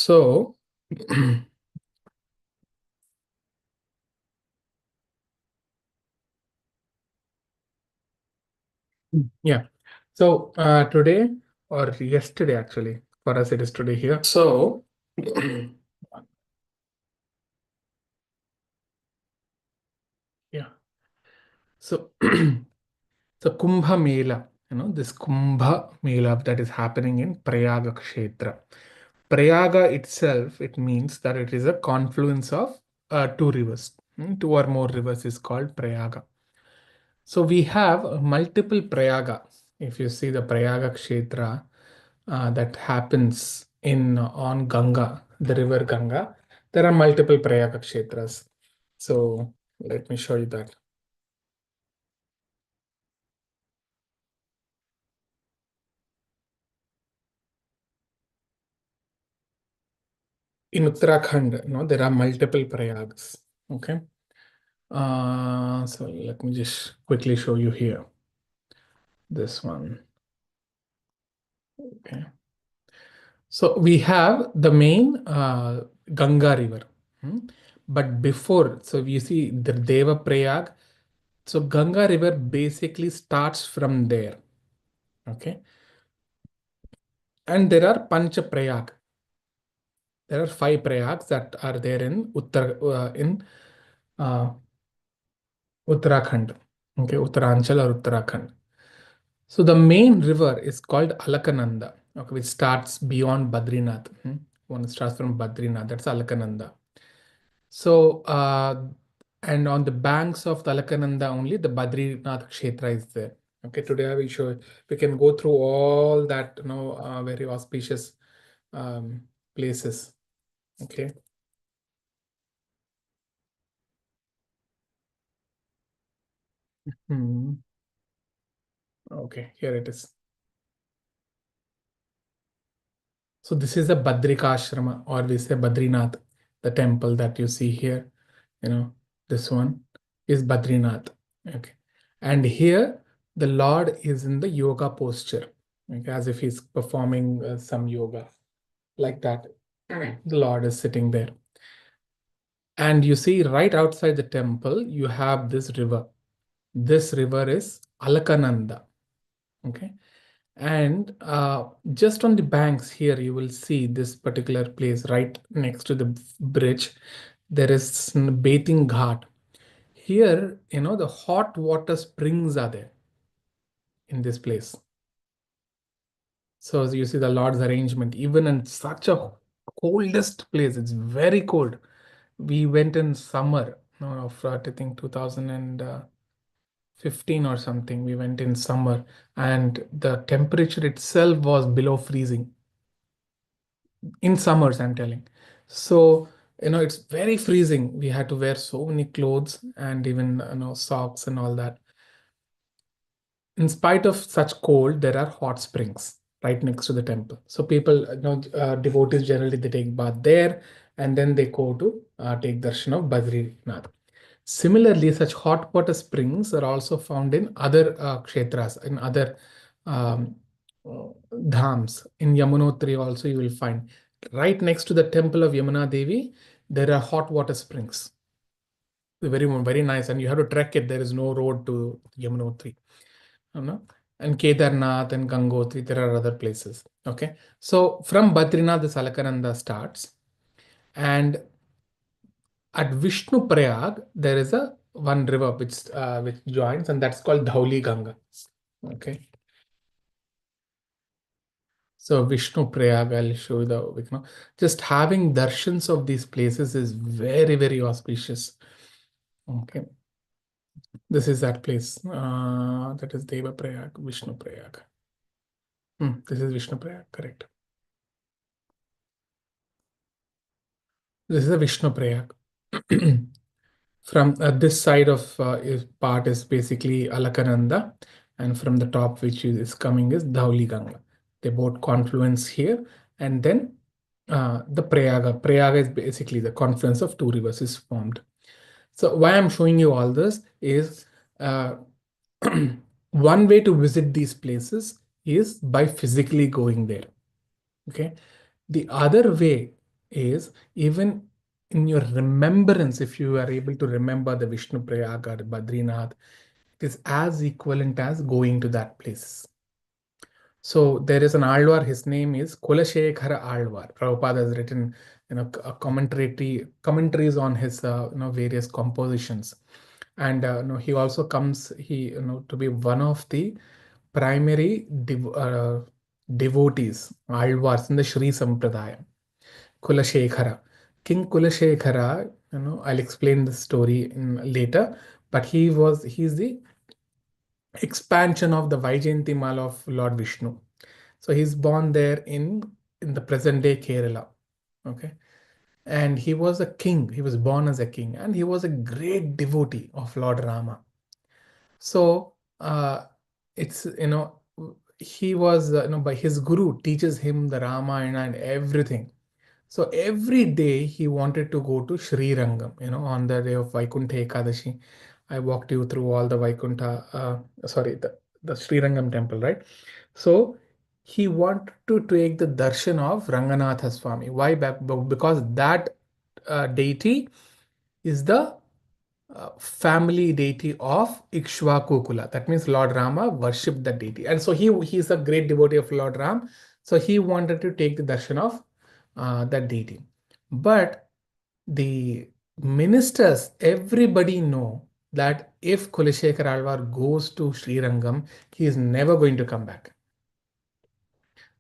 So, yeah. So, today or yesterday, actually, for us, it is today here. So, yeah. So, so Kumbh Mela, this Kumbh Mela that is happening in Prayaga Kshetra. Prayaga itself, it means that it is a confluence of two rivers. Two or more rivers is called Prayaga. So we have multiple Prayaga. If you see the Prayaga Kshetra that happens in on Ganga, the river Ganga, there are multiple Prayaga Kshetras. So let me show you that. In Uttarakhand, there are multiple Prayags. Okay. So let me just quickly show you here. This one. Okay. So we have the main Ganga river. Hmm. But before, so you see the Deva Prayag. So Ganga river basically starts from there. Okay. And there are Pancha Prayag. There are five Prayags that are there in uh, Uttarakhand. Okay, Uttaranchal or Uttarakhand. So the main river is called Alakananda, okay, which starts beyond Badrinath. One starts from Badrinath, that's Alakananda. So, and on the banks of the Alakananda only, the Badrinath Kshetra is there. Okay, today I will show, we can go through all that, very auspicious um, places. Okay. Hmm. Okay, here it is. So this is a Badrika Ashrama, or we say Badrinath, the temple that you see here. This one is Badrinath. Okay. And here the Lord is in the yoga posture, okay, as if he's performing some yoga like that. The Lord is sitting there. And you see right outside the temple, you have this river. This river is Alakananda. Okay. And just on the banks here, you will see this particular place right next to the bridge. There is bathing ghat. Here, the hot water springs are there in this place. So as you see the Lord's arrangement, even in such a coldest place, it's very cold. We went in summer, of I think 2015 or something. We went in summer, and the temperature itself was below freezing. In summers, I'm telling. So, it's very freezing. We had to wear so many clothes and even, socks and all that. In spite of such cold, there are hot springs right next to the temple. So people, devotees generally they take bath there and then they go to take darshan of Badrinath. Similarly, such hot water springs are also found in other kshetras, in other um, uh, dhams. In Yamunotri also you will find. Right next to the temple of Yamuna Devi, there are hot water springs. Very, very nice. And you have to trek it. There is no road to Yamunotri. You know? And Kedarnath and Gangotri, there are other places. Okay. So from Badrinath, the Salakananda starts. And at Vishnu Prayag, there is a one river which joins, and that's called Dhauli Ganga. Okay. So Vishnu Prayag, I'll show you just having darshans of these places is very, very auspicious. Okay. This is that place. That is Deva Prayag, Vishnu Prayag. This is Vishnu Prayag, correct. This is a Vishnu Prayag. From this side of part is basically Alakananda, and from the top, which is coming, is Dhauli Ganga. They both confluence here, and then the Prayaga. Prayaga is basically the confluence of two rivers is formed. So why I'm showing you all this is uh, one way to visit these places is by physically going there. Okay. The other way is even in your remembrance, if you are able to remember the Vishnu Prayag or Badrinath, it is as equivalent as going to that place. So there is an Alvar, his name is Kulashekara Alvar. Prabhupada has written, a commentaries on his, various compositions. And he also comes, to be one of the primary devotees, Alvars in the Sri Sampradaya. Kulashekara. King Kulashekara, I'll explain the story later, but he's the expansion of the Vaijayanti Mala of Lord Vishnu. So he's born there in the present day Kerala. Okay. And he was a king. He was born as a king, and he was a great devotee of Lord Rama. So it's he was by his guru teaches him the Ramayana and everything. So every day he wanted to go to Sri Rangam, on the day of Vaikuntha Ekadashi. I walked you through all the Vaikuntha, sorry, the Sri Rangam temple, right? So he wanted to take the darshan of Ranganatha Swami. Why? Because that deity is the family deity of Ikshvaku Kula. That means Lord Rama worshipped that deity. And so he's a great devotee of Lord Ram. So he wanted to take the darshan of that deity. But the ministers, everybody know that if Kulashekar Alvar goes to Sri Rangam, he is never going to come back.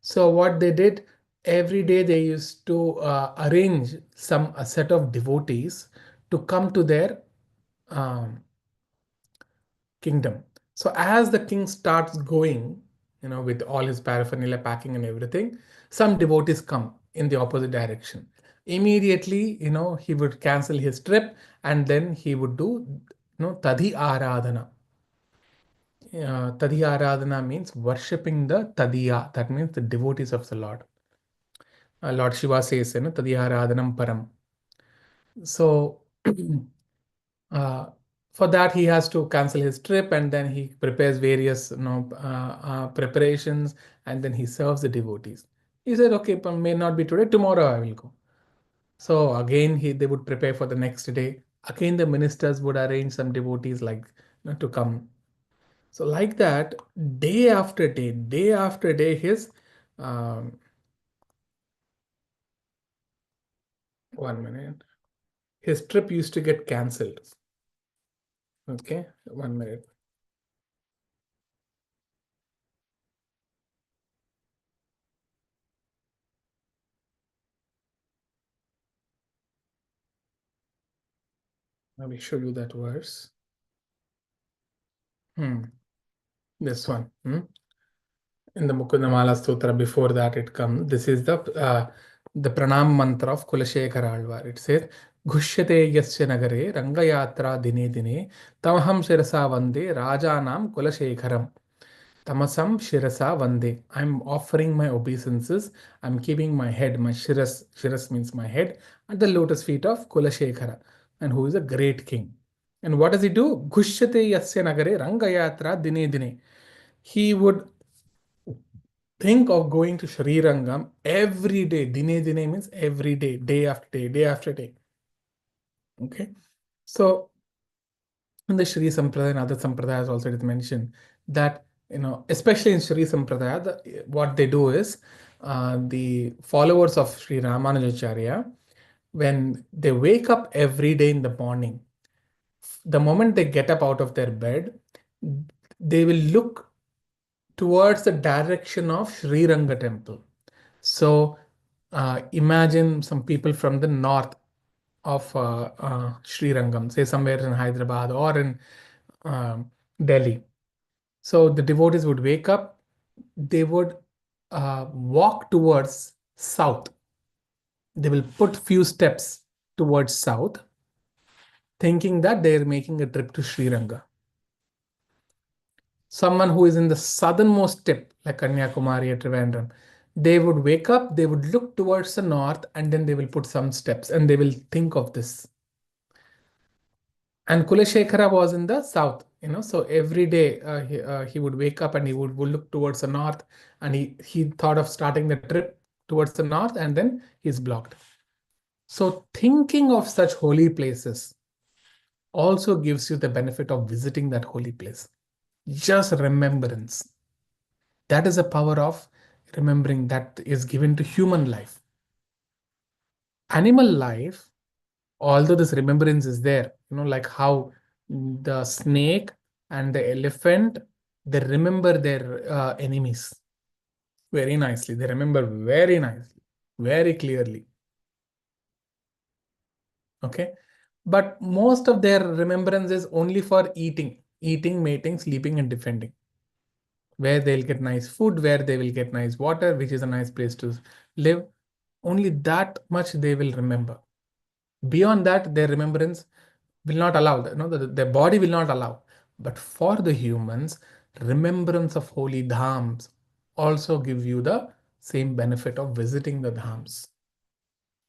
So what they did, every day they used to arrange a set of devotees to come to their um, kingdom. So as the king starts going, with all his paraphernalia packing and everything, some devotees come in the opposite direction. Immediately, he would cancel his trip, and then he would do, Tadhi Aradhana. Tadhi Aradhana means worshipping the Tadiya. That means the devotees of the Lord. Lord Shiva says, Tadhi Aradhanam Param. So uh, for that he has to cancel his trip, and then he prepares various preparations, and then he serves the devotees. He said, okay, but may not be today, tomorrow I will go. So again they would prepare for the next day. Again the ministers would arrange some devotees, like, to come. So like that, day after day, his um, one minute, his trip used to get cancelled. Okay, 1 minute. Let me show you that verse. This one. In the Mukundamala Sutra, before that it comes. This is the pranam mantra of Kulashekara Alvar. It says, Gushyate yasya nagare rangayatra dine dine tamaham shirasa vande rajanam Kulashekaram. Tamasam shirasa vande. I'm offering my obeisances. I'm keeping my head, my shiras means my head, at the lotus feet of Kulashekara, and who is a great king. And what does he do? Gushyate yasya nagare rangayatra dine dine. He would think of going to Sri Rangam every day. Dine dine means every day, day after day, day after day. Okay. So in the Sri Sampradaya and other Sampradayas also it is mentioned that, especially in Sri Sampradaya, what they do is the followers of Sri Ramanujacharya, when they wake up every day in the morning, the moment they get up out of their bed, they will look towards the direction of Sri Ranga temple. So imagine some people from the north of Sri Rangam, say somewhere in Hyderabad or in Delhi. So the devotees would wake up, they would walk towards south. They will put few steps towards south, thinking that they are making a trip to Sri Ranga. Someone who is in the southernmost tip, like Kanyakumari or Trivandrum, they would wake up, they would look towards the north, and then they will put some steps and they will think of this. And Kulashekara was in the south, so every day he would wake up and he would look towards the north, and he thought of starting the trip towards the north, and then he's blocked. So thinking of such holy places also gives you the benefit of visiting that holy place. Just remembrance. That is the power of remembering that is given to human life. Animal life, although this remembrance is there, like how the snake and the elephant, they remember their enemies very nicely. They remember very nicely, very clearly. Okay. But most of their remembrance is only for eating, mating, sleeping, and defending, where they'll get nice food, where they will get nice water, which is a nice place to live. Only that much they will remember. Beyond that, their remembrance will not allow, their body will not allow. But for the humans, remembrance of holy dhams also give you the same benefit of visiting the dhams.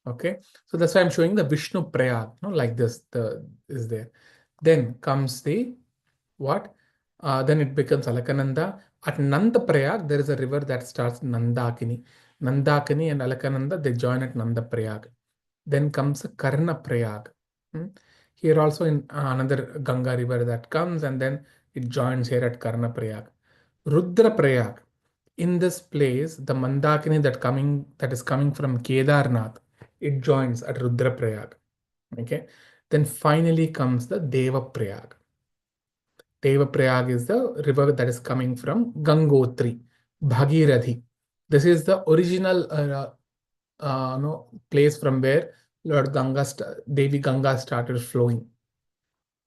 Okay, so that's why I'm showing the Vishnu Prayag, like this, the is there. Then comes the what? Then it becomes Alakananda. At Nanda Prayag, there is a river that starts Nandakini. Nandakini and Alakananda, they join at Nanda Prayag. Then comes Karna Prayag. Hmm. Here also in another Ganga river that comes, and then it joins here at Karna Prayag. Rudra Prayag. In this place, the Mandakini that is coming from Kedarnath, it joins at Rudra Prayag. Okay. Then finally comes the Deva Prayag. Deva Prayag is the river that is coming from Gangotri, Bhagirathi. This is the original place from where Lord Ganga, Devi Ganga started flowing.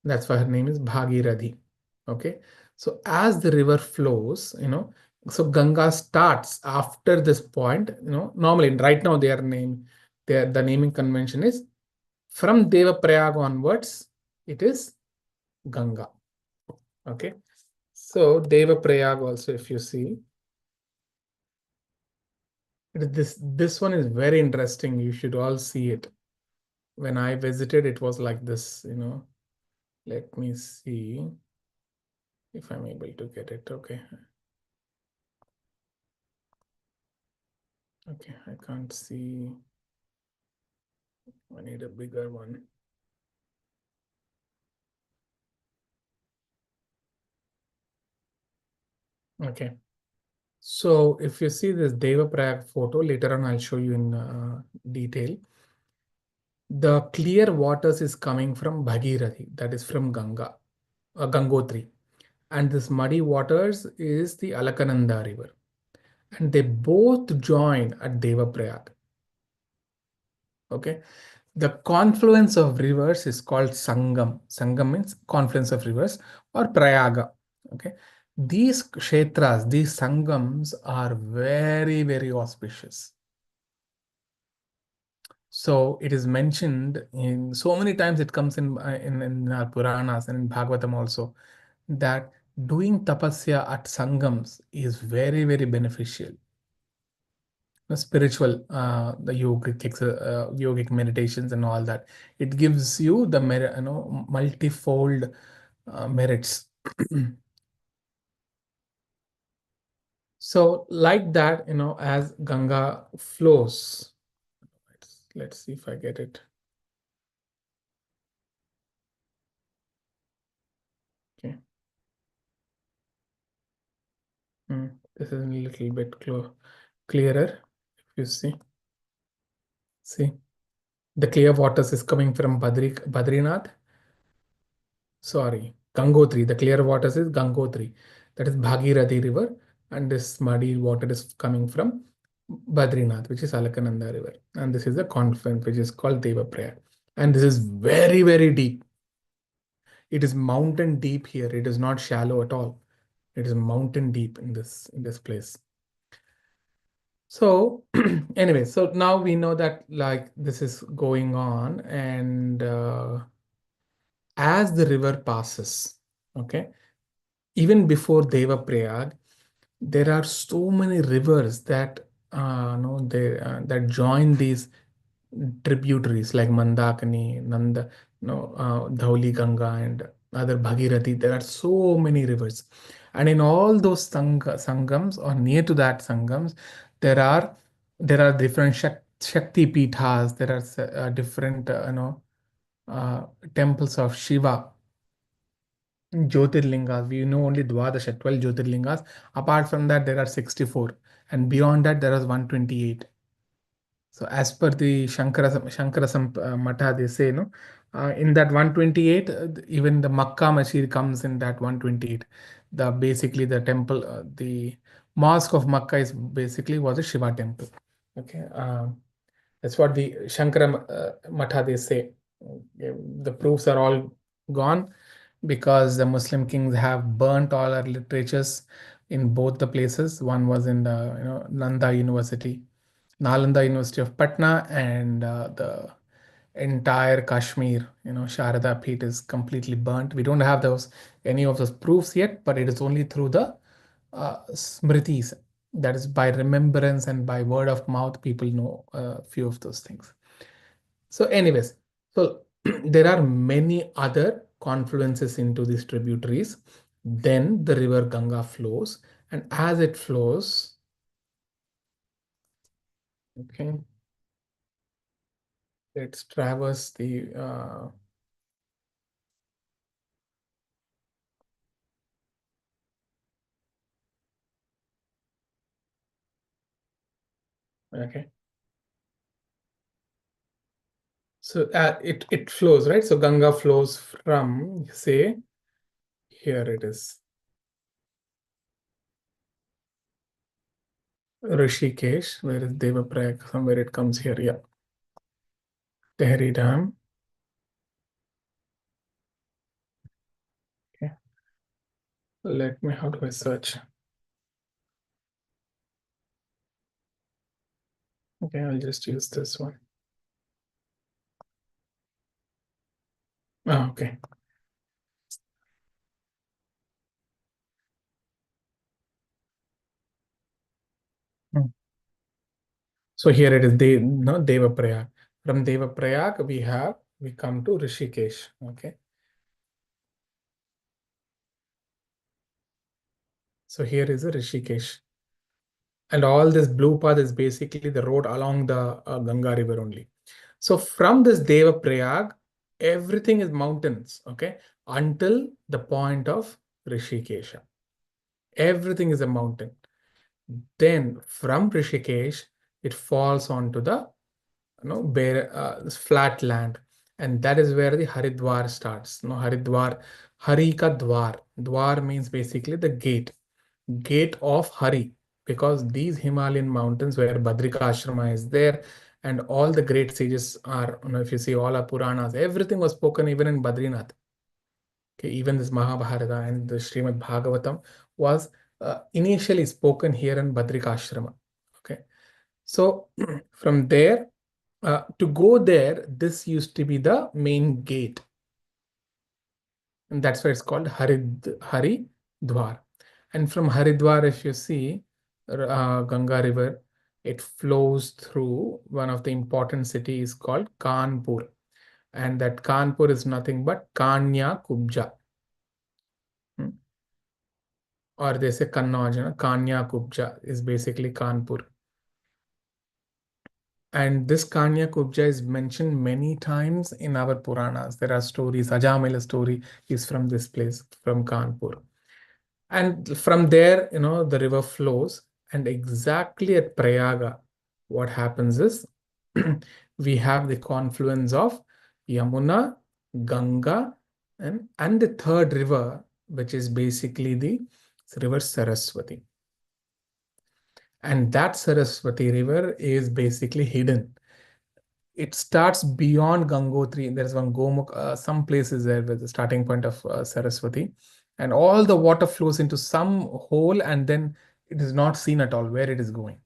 That's why her name is Bhagirathi. Okay. So as the river flows, so Ganga starts after this point, normally right now they are named, the naming convention is from Deva Prayag onwards, it is Ganga. Okay. So Deva Prayag also, if you see, this one is very interesting. You should all see it. When I visited, it was like this. Let me see if I'm able to get it. Okay. Okay, I can't see. I need a bigger one. Okay. So if you see this Deva Prayag photo, later on I'll show you in detail. The clear waters is coming from Bhagirathi, that is from Gangotri. And this muddy waters is the Alakananda river. And they both join at Deva Prayag. Okay. The confluence of rivers is called Sangam. Sangam means confluence of rivers or Prayaga. Okay. These kshetras, these Sangams are very, very auspicious. So it is mentioned in so many times, it comes in our Puranas and in Bhagavatam also, that doing tapasya at Sangams is very, very beneficial. The spiritual, the yogic meditations and all that. It gives you the multifold merits. So like that, as Ganga flows, let's see if I get it. Okay. This is a little bit clearer. If you see, the clear waters is coming from Badrinath. Sorry, Gangotri. The clear waters is Gangotri. That is Bhagirathi river. And this muddy water is coming from Badrinath, which is Alakananda river. And this is the confluence, which is called Deva Prayag. And this is very, very deep. It is mountain deep here. It is not shallow at all. It is mountain deep in this place. So anyway, so now we know that like this is going on, and as the river passes, okay, even before Deva Prayag, there are so many rivers that no they that join these tributaries like Mandakini, Nanda, Dhauli Ganga, and other Bhagirathi. There are so many rivers, and in all those sangams or near to that sangams, there are there are different Shakti Pithas, there are different, uh, temples of Shiva, Jyotirlingas. We know only Dwadasha, 12 Jyotirlingas. Apart from that, there are 64. And beyond that, there is 128. So as per the Shankara Mata, they say, no, in that 128, even the Makkah Masjid comes in that 128. The basically the temple, the mosque of Makkah is basically was a Shiva temple. Okay, that's what the Shankara Mata they say. The proofs are all gone because the Muslim kings have burnt all our literatures in both the places. One was in the Nanda University, Nalanda University of Patna, and the entire Kashmir, Sharada Peeth is completely burnt. We don't have those any of those proofs yet, but it is only through the smritis. That is by remembrance and by word of mouth, people know a few of those things. So, anyways, so there are many other confluences into these tributaries. Then the river Ganga flows, and as it flows, okay, let's traverse the okay. So it flows, right? So Ganga flows from, say, here it is, Rishikesh, where is Devaprayag, somewhere it comes here, yeah, Tehri Dam. Okay, how do I search? Okay, I'll just use this one. Oh, okay. Hmm. So here it is, no, Devaprayag. From Devaprayag, we come to Rishikesh. Okay. So here is a Rishikesh. And all this blue path is basically the road along the Ganga river only. So from this Devaprayag, everything is mountains, okay, until the point of Rishikesha. Everything is a mountain. Then from Rishikesh, it falls onto the bare flat land, and that is where the Haridwar starts. Haridwar, Hari ka Dwar. Dwar means basically the gate of Hari, because these Himalayan mountains where Badrika Ashrama is there, and all the great sages are, if you see all our Puranas, everything was spoken even in Badrinath. Okay, even this Mahabharata and the Srimad Bhagavatam was initially spoken here in Badrika Ashrama. Okay, so from there, to go there, this used to be the main gate, and that's why it's called Haridwar. And from Haridwar, if you see Ganga River, it flows through one of the important cities called Kanpur. And that Kanpur is nothing but Kanya Kubja. Or they say Kannauj, Kanya Kubja is basically Kanpur. And this Kanya Kubja is mentioned many times in our Puranas. There are stories. Ajamila story is from this place, from Kanpur. And from there, the river flows. And exactly at Prayaga, what happens is we have the confluence of Yamuna, Ganga, and the third river, which is basically the river Saraswati. And that Saraswati river is basically hidden. It starts beyond Gangotri. There's one Gomukh, some places there with the starting point of Saraswati, and all the water flows into some hole, and then it is not seen at all where it is going.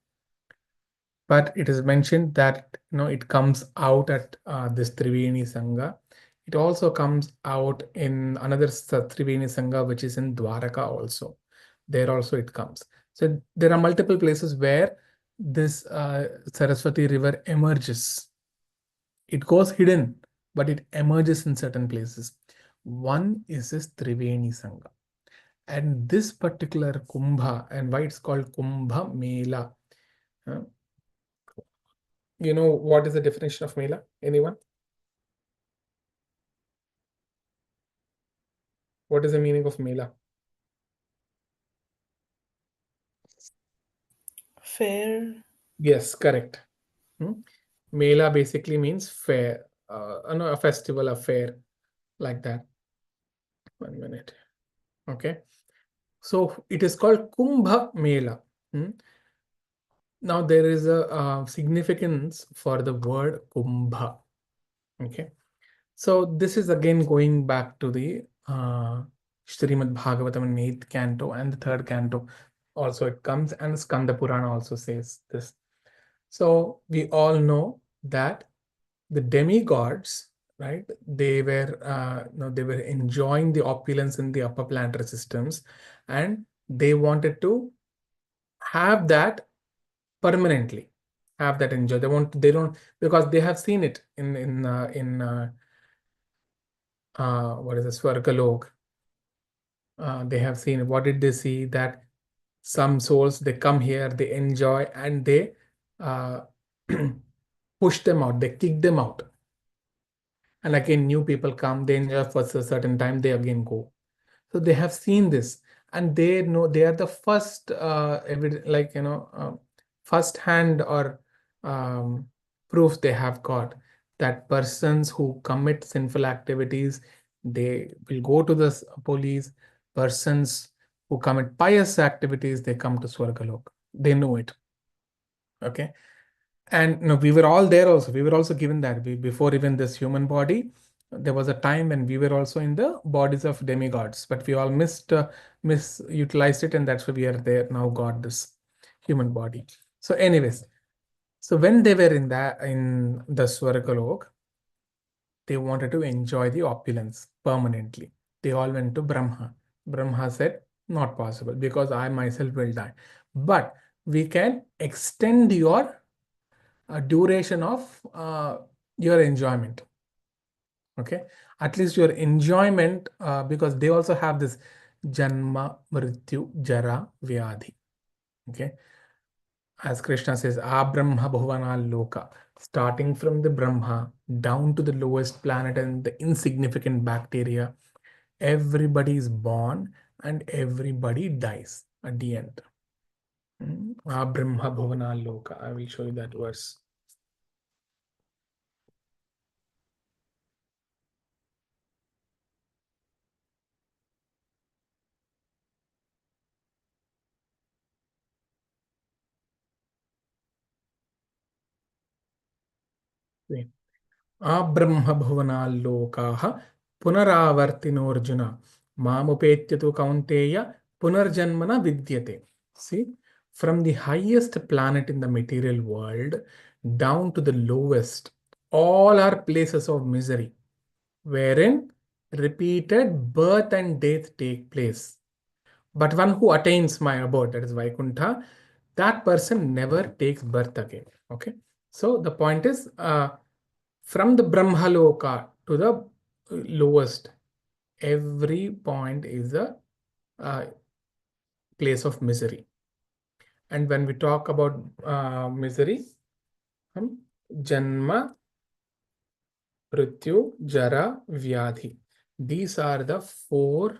But it is mentioned that it comes out at this Triveni Sangha. It also comes out in another Triveni Sangha, which is in Dwaraka also. There also it comes. So there are multiple places where this Saraswati river emerges. It goes hidden, but it emerges in certain places. One is this Triveni Sangha. And this particular Kumbha, and why it's called Kumbh Mela. You know what is the definition of mela? Anyone? What is the meaning of mela? Fair. Yes, correct. Hmm? Mela basically means fair, no, a festival, a fair, like that. 1 minute. Okay. So it is called Kumbh Mela. Hmm? Now there is a significance for the word Kumbha. Okay. So this is again going back to the Srimad Bhagavatam in 8th canto and the 3rd canto. Also it comes, and Skanda Purana also says this. So we all know that the demigods, right? They were enjoying the opulence in the upper planetary systems, and they wanted to have that permanently, have that enjoy. They don't, because they have seen it in what is the Swargalok. They have seen, what did they see? That some souls, they come here, they enjoy, and they uh, push them out, they kick them out, and again new people come, they enjoy for a certain time, they again go. So they have seen this, and they know, they are the first first hand or um, proof they have got that persons who commit sinful activities, they will go to the police. Persons who commit pious activities, they come to Swargalok. They know it. Okay. And no, we were all there also. We were also given that. Before even this human body, there was a time when we were also in the bodies of demigods, but we all misutilized it, and that's why we are there now, got this human body. So, anyways, so when they were in the Swargalok, they wanted to enjoy the opulence permanently. They all went to Brahma. Brahma said, not possible, because I myself will die. But we can extend your duration of your enjoyment. Okay. At least your enjoyment, because they also have this Janma, Mrityu, Jara, Vyadhi. Okay. As Krishna says, Abrahma Bhuvana Loka, starting from the Brahma down to the lowest planet and the insignificant bacteria, everybody is born and everybody dies at the end. Abrahma Bhuvana Loka. I will show you that verse. आब्रह्मभुवनाल्लोकाः पुनरावर्तिनोऽर्जुन मामुपेत्य तु कौन्तेय पुनर्जन्म न विद्यते. See, from the highest planet in the material world down to the lowest, all are places of misery, wherein repeated birth and death take place. But one who attains my abode, that is Vaikuntha, that person never takes birth again. Okay. So the point is, from the Brahmaloka to the lowest, every point is a place of misery. And when we talk about misery, Janma, Mrityu, Jara, Vyadhi. These are the four.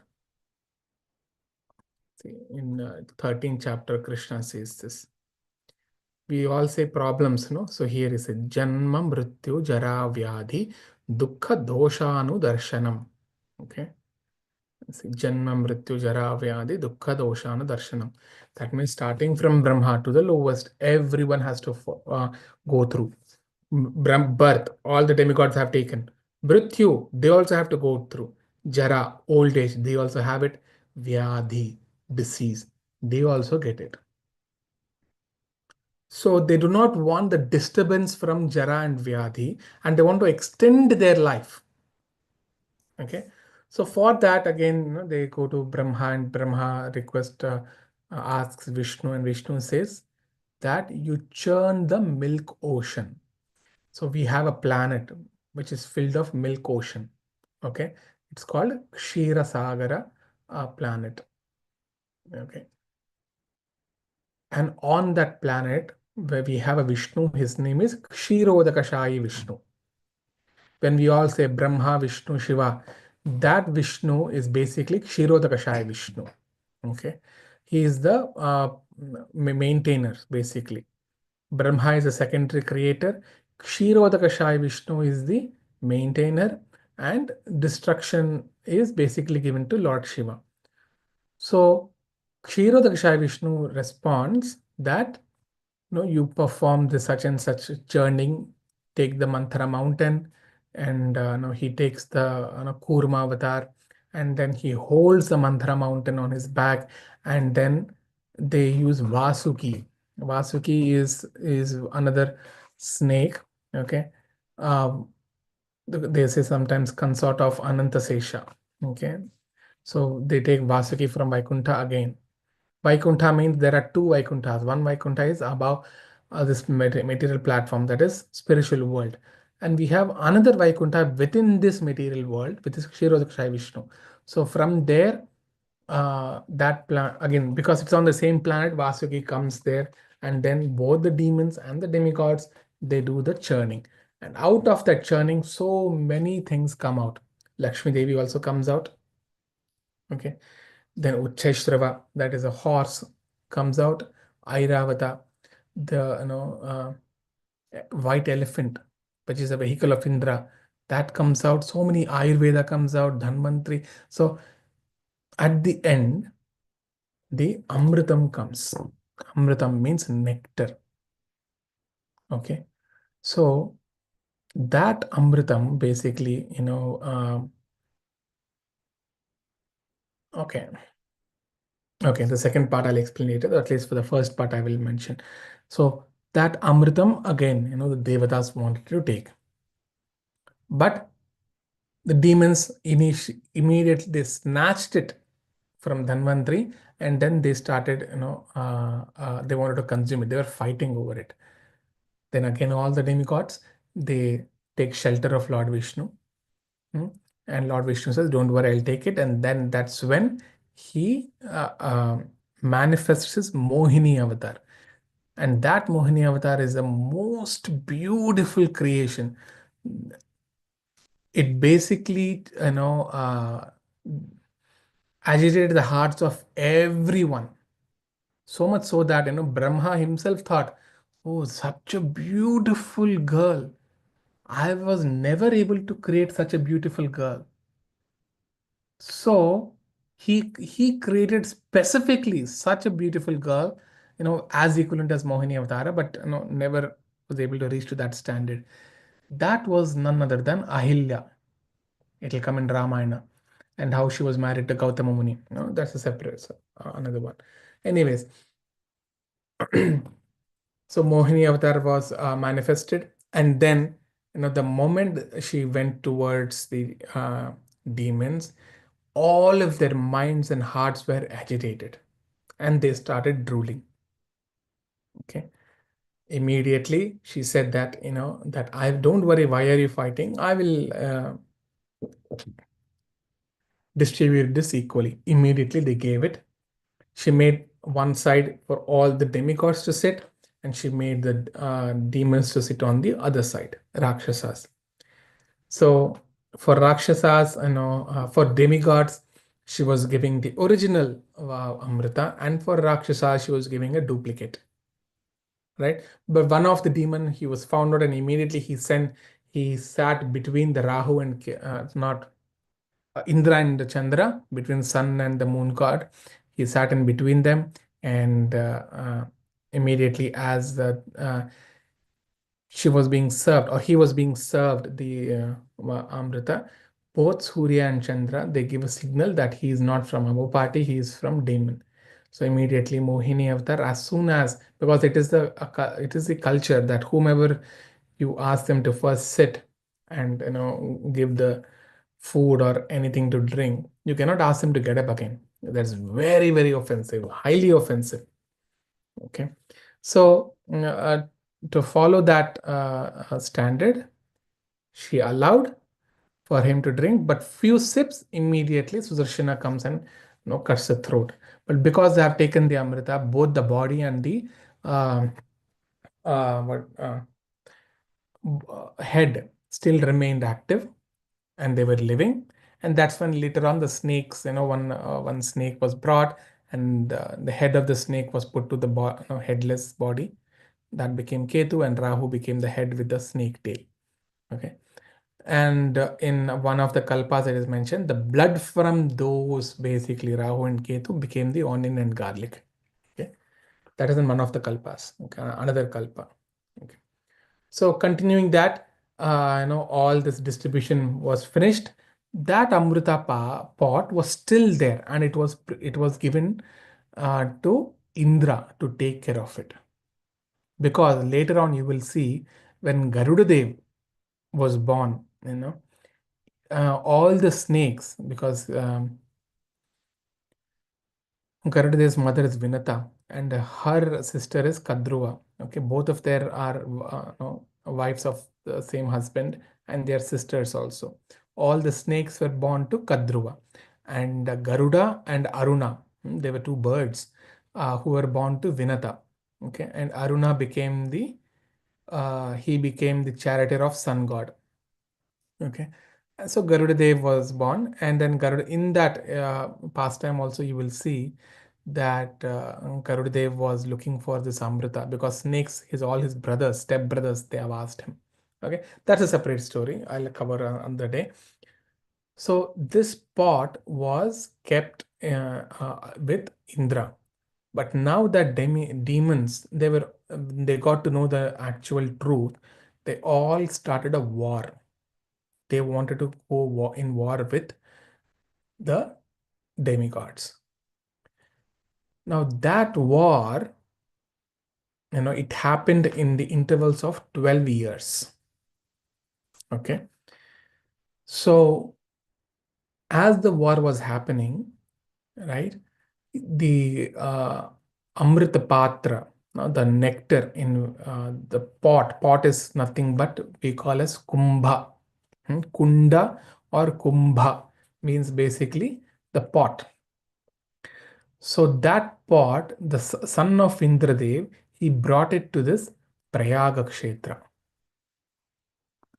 See, in 13th chapter, Krishna says this. We all say problems, no? So here is a Janma, Mrityu, Jara, Vyadhi, Dukkha, Doshanu, Darshanam. Okay. See, Janma, Mrityu, Jara, Vyadhi, Dukkha, Doshanu, Darshanam. That means starting from Brahma to the lowest, everyone has to go through. Birth, all the demigods have taken. Mrityu, they also have to go through. Jara, old age, they also have it. Vyadhi, disease, they also get it. So they do not want the disturbance from Jara and Vyadhi, and they want to extend their life. Okay. So for that, again, they go to Brahma, and Brahma asks Vishnu, and Vishnu says that you churn the milk ocean. So we have a planet which is filled of milk ocean. Okay. It's called Kshira Sagara planet. Okay. And on that planet, where we have a Vishnu, his name is Kshirodakashayi Vishnu. When we all say Brahma, Vishnu, Shiva, that Vishnu is basically Kshirodakashayi Vishnu. Okay, he is the maintainer basically. Brahma is a secondary creator. Kshirodakashayi Vishnu is the maintainer, and destruction is basically given to Lord Shiva. So Kshirodakashayi Vishnu responds that you perform the such and such churning, take the Manthara mountain, and he takes the Kurma avatar, and then he holds the Manthara mountain on his back, and then they use Vasuki. Vasuki is another snake. Okay, um, they say sometimes consort of Anantasesha. Okay, so they take Vasuki from Vaikuntha again. Vaikuntha means there are two Vaikunthas. One Vaikuntha is above this material platform, that is spiritual world. And we have another Vaikuntha within this material world, which is Kshirodakshaya Vishnu. So from there, that planet, again, because it's on the same planet, Vasuki comes there, and then both the demons and the demigods, they do the churning. And out of that churning, so many things come out. Lakshmi Devi also comes out. Okay. Then Uchcheshrava, that is a horse, comes out. Airavata, the white elephant, which is a vehicle of Indra, that comes out. So many Ayurveda comes out, Dhanvantri. So at the end, the Amritam comes. Amritam means nectar. Okay. So that Amritam basically, okay. Okay, the second part I'll explain later, or at least for the first part I will mention. So that Amritam again, the Devatas wanted to take. But the demons immediately they snatched it from Dhanvantri, and then they started, they wanted to consume it. They were fighting over it. Then again, all the demigods, they take shelter of Lord Vishnu. Hmm? And Lord Vishnu says, don't worry, I'll take it. And then that's when he manifests his Mohini avatar. And that Mohini avatar is the most beautiful creation. It basically, agitated the hearts of everyone. So much so that, Brahma himself thought, oh, such a beautiful girl. I was never able to create such a beautiful girl. So he created specifically such a beautiful girl, as equivalent as Mohini Avatara, but never was able to reach to that standard. That was none other than Ahilya. It will come in Ramayana, and how she was married to Gautama Muni. That's a separate another one. Anyways, so Mohini Avatar was manifested, and then the moment she went towards the demons, all of their minds and hearts were agitated, and they started drooling. Okay. Immediately, she said that that I don't worry. Why are you fighting? I will distribute this equally. Immediately, they gave it. She made one side for all the demigods to sit, and she made the demons to sit on the other side, Rakshasas. So for Rakshasas, for demigods, she was giving the original Amrita, and for Rakshasas, she was giving a duplicate. Right? But one of the demon, he was found out, and immediately he sat between the Rahu and not Indra and Chandra, between sun and the moon god. He sat in between them, and immediately as the she was being served, or he was being served the Amrita, both Surya and Chandra, they give a signal that he is not from our party, he is from demon. So immediately Mohini Avatar, as soon as, because it is the culture that whomever you ask them to first sit and give the food or anything to drink, you cannot ask them to get up again. That's very, very offensive, highly offensive. Okay. So to follow that standard, she allowed for him to drink, but few sips, immediately Sudarshana comes and cuts the throat. But because they have taken the Amrita, both the body and the uh, what head still remained active and they were living. And that's when later on the snakes, one snake was brought, and the head of the snake was put to the headless body. That became Ketu, and Rahu became the head with the snake tail. Okay. And in one of the kalpas, it is mentioned the blood from those, basically Rahu and Ketu, became the onion and garlic. Okay. That is in one of the kalpas. Okay. Another kalpa. Okay. So continuing that, all this distribution was finished. That Amrita pot was still there, and it was given to Indra to take care of it. Because later on you will see when Garuda Dev was born, all the snakes, because Garudadev's mother is Vinata and her sister is Kadruva. Okay, both of them are wives of the same husband, and their sisters also. All the snakes were born to Kadruva, and Garuda and Aruna, they were two birds who were born to Vinata. Okay, and Aruna became he became the charioteer of sun god. Okay. So Garuda Dev was born, and then Garuda, in that pastime also you will see that Garuda Dev was looking for this Amrita because snakes, all his brothers, step brothers, they have asked him. Okay, that's a separate story. I'll cover on the day. So this pot was kept with Indra, but now that demons, they got to know the actual truth. They all started a war. They wanted to go in war with the demigods. Now that war, it happened in the intervals of 12 years. Okay. So as the war was happening, right, the Amrita Patra, the nectar in the pot is nothing but we call as Kumbha. Kunda or Kumbha means basically the pot. So that pot, the son of Indradev, he brought it to this Prayaga Kshetra,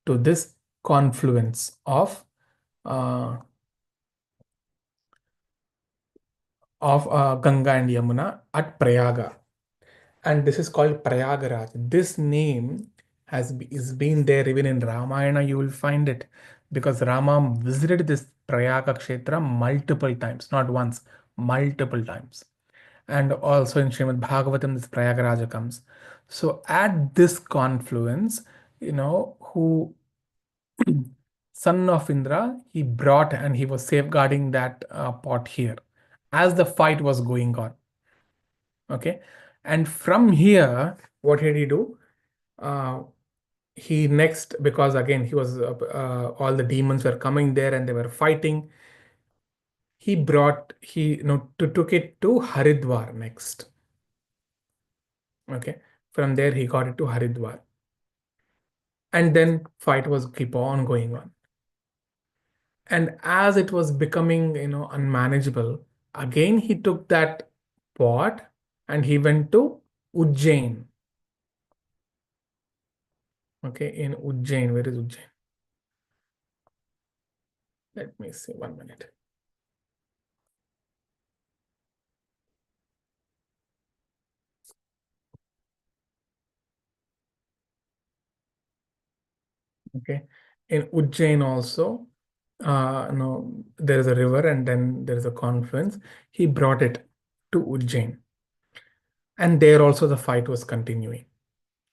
to this confluence uh, of Ganga and Yamuna at Prayaga, and this is called Prayagaraj. This name is been there even in Ramayana. You will find it because Rama visited this Prayaga Kshetra multiple times, not once, multiple times. And also in Srimad Bhagavatam, this Prayagaraja comes. So at this confluence, who son of Indra, he brought and he was safeguarding that pot here as the fight was going on. Okay. And from here, what did he do? Uh, he next, because again, all the demons were coming there and they were fighting. Took it to Haridwar next. Okay. From there, he got it to Haridwar. And then fight was keep on going on. And as it was becoming, unmanageable, again, he took that pot and he went to Ujjain. Okay. In Ujjain, where is Ujjain? Let me see, 1 minute. Okay. In Ujjain also, no, there is a river and then there is a confluence. He brought it to Ujjain. And there also the fight was continuing.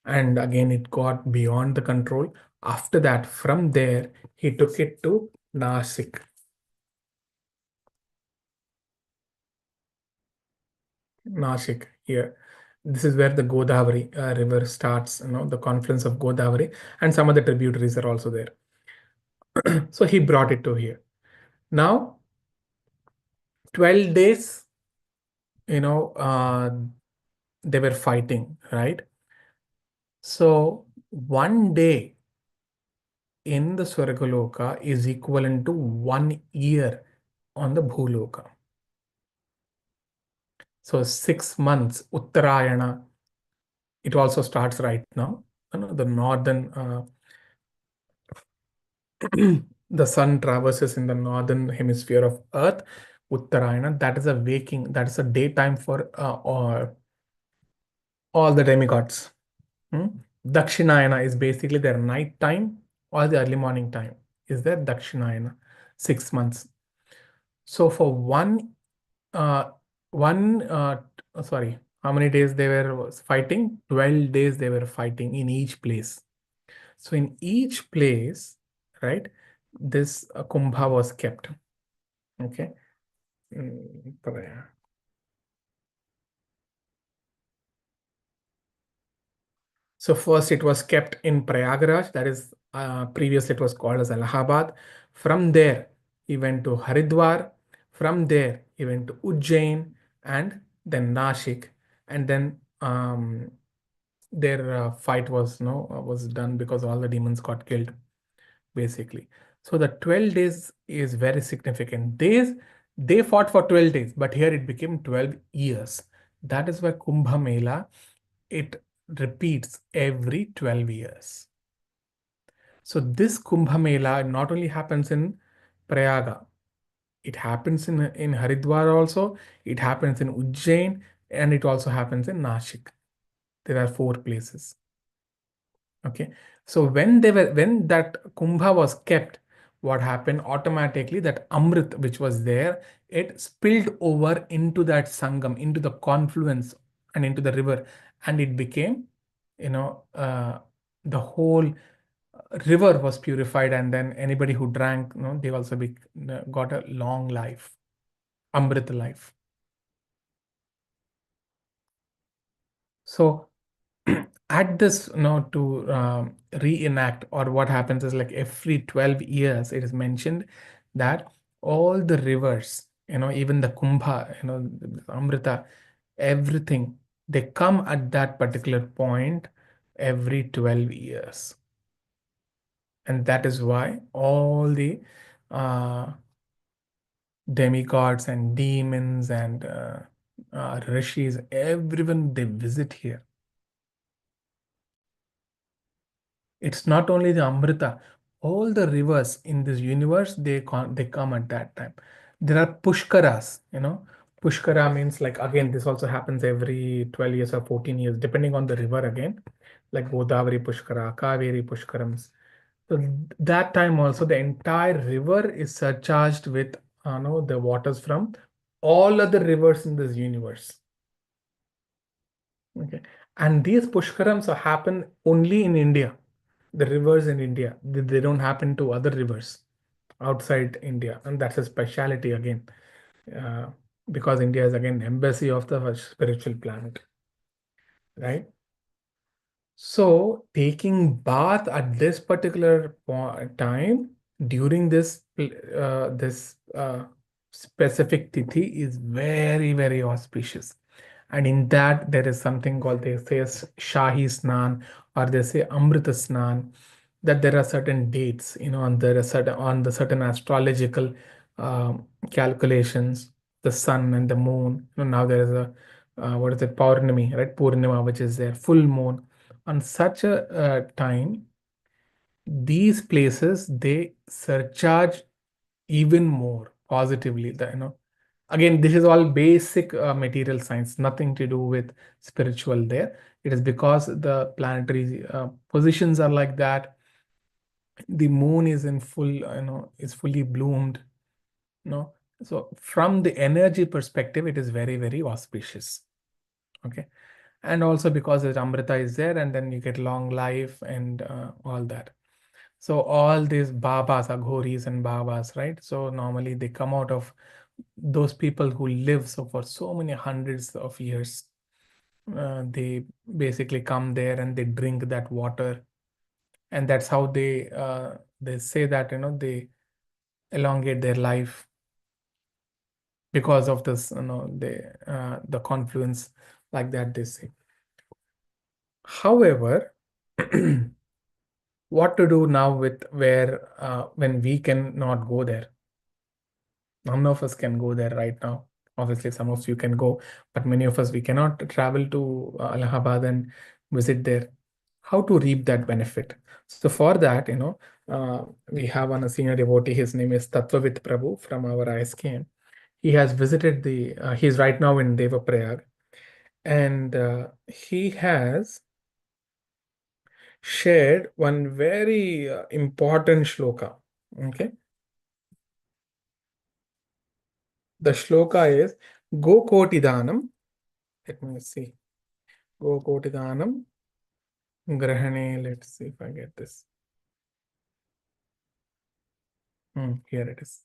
And again, it got beyond the control. After that, from there, he took it to Nashik. Nashik here. This is where the Godavari river starts, the confluence of Godavari, and some other tributaries are also there. So he brought it to here. Now, 12 days, they were fighting, right? So one day in the Swargaloka is equivalent to 1 year on the Bhuloka. So 6 months, Uttarayana, It also starts right now. The northern the sun traverses in the northern hemisphere of Earth, Uttarayana. That is a waking, that is a daytime for all the demigods. Hmm? Dakshinayana is basically their night time or the early morning time is their Dakshinayana, 6 months. So for uh, one, sorry, how many days they were fighting? 12 days they were fighting in each place. So in each place, right, this Kumbha was kept. Okay. Praya. So first it was kept in Prayagraj, that is previously it was called as Allahabad. From there, he went to Haridwar. From there, he went to Ujjain and then Nashik. And then their fight was no was done because all the demons got killed, basically. So the 12 days is very significant. They fought for 12 days, but here it became 12 years. That is why Kumbh Mela, it repeats every 12 years. So this Kumbh Mela not only happens in Prayaga, it happens in Haridwar also, it happens in Ujjain, and it also happens in Nashik. There are four places. Okay. So when that Kumbha was kept, what happened automatically, that Amrit which was there, it spilled over into that Sangam, into the confluence and into the river, and it became, you know, the whole river was purified, and then anybody who drank, they also got a long life, Amrit life. So at this, to reenact, or what happens is like every 12 years, it is mentioned that all the rivers, even the Kumbha, Amrita, everything, they come at that particular point every 12 years. And that is why all the uh, demigods and demons and rishis, everyone, they visit here. It's not only the Amrita, all the rivers in this universe, they come at that time. There are Pushkaras, Pushkara means, like, again, this also happens every 12 years or 14 years, depending on the river again, like Godavari Pushkara, Kaveri Pushkarams. So that time also the entire river is surcharged with, the waters from all other rivers in this universe. Okay. And these Pushkarams happen only in India. The rivers in India, they don't happen to other rivers outside India. And that's a speciality again, uh, because India is again embassy of the spiritual planet, right? So taking bath at this particular time during this specific tithi is very, very auspicious. And in that there is something called, they say, Shahi Snan, or they say Amrita Snan, that there are certain dates, and there are certain on the certain astrological calculations, the sun and the moon. Now there is a what is it, Purnami, right? Purnima, which is there, full moon. On such a time, these places, they surcharge even more positively. Again, this is all basic material science, nothing to do with spiritual there. It is because the planetary positions are like that. The moon is in full, is fully bloomed. No, so from the energy perspective, it is very, very auspicious. Okay. And also because the Amrita is there, and then you get long life and all that. So all these Babas, Aghoris and Babas, right? So normally they come out of those people who live so for so many hundreds of years. They basically come there and they drink that water, and that's how they say that, they elongate their life because of this, the confluence, like that they say. However, what to do now with where when we can not go there? None of us can go there right now. Obviously, some of you can go, but many of us, we cannot travel to Allahabad and visit there, how to reap that benefit. So for that, we have one a senior devotee. His name is Tattvavit Prabhu from our ISKM. He has visited he's right now in Devaprayag, and he has shared one very important shloka. Okay. The shloka is Go Koti Danam. Let me see. Go Koti Danam Grahane. Let's see if I get this. Here it is.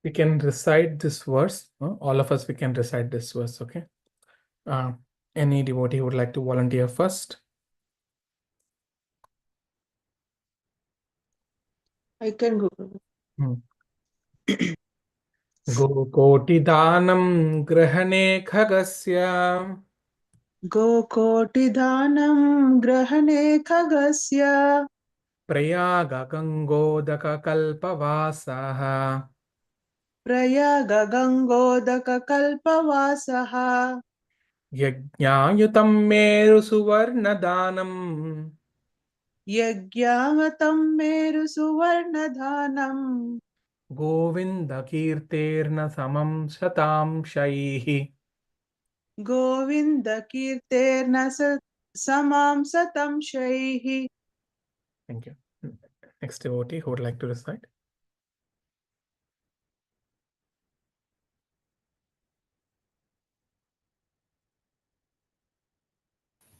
We can recite this verse. All of us, we can recite this verse. Okay. Uh, any devotee who would like to volunteer first? I can go, Prabhu. Hmm. Go Koti Danam Grahane Khagasya गोकोटिदानं ग्रहणे खगस्य Prayaga Gangodaka Kalpavasaha प्रयागगङ्गोदककल्पवासः Yajñāyutam Meru Suvarnadanam यज्ञावतं मेरुसुवर्णधानं Govinda Kirterna Samam Shatam Shaihi. गोविन्दकीर्तेर्न समां सतं शैः. Thank you. Next devotee who would like to recite?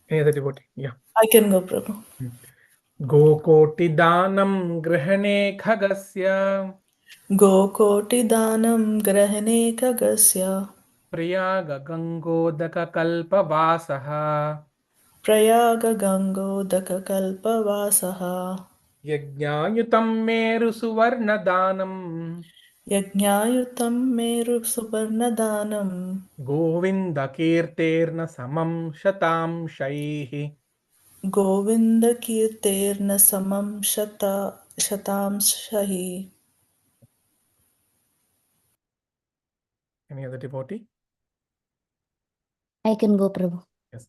Any other devotee? Yeah. I can go, Prabhu. Gokotidanam grahane khagasya गोकोटिदानं ग्रहणे खगस्य priyaga gangodaka kalpavasaha प्रयागगङ्गोदककल्पवासः yajñāyutam meru suvarnadanam यज्ञायुतं मेरुसुवर्णदानं govinda kirterna samam shatam shaihi. गोविन्दकीर्तेर्न समं शतांशैः. Any other devotee? I can go, Prabhu. Yes.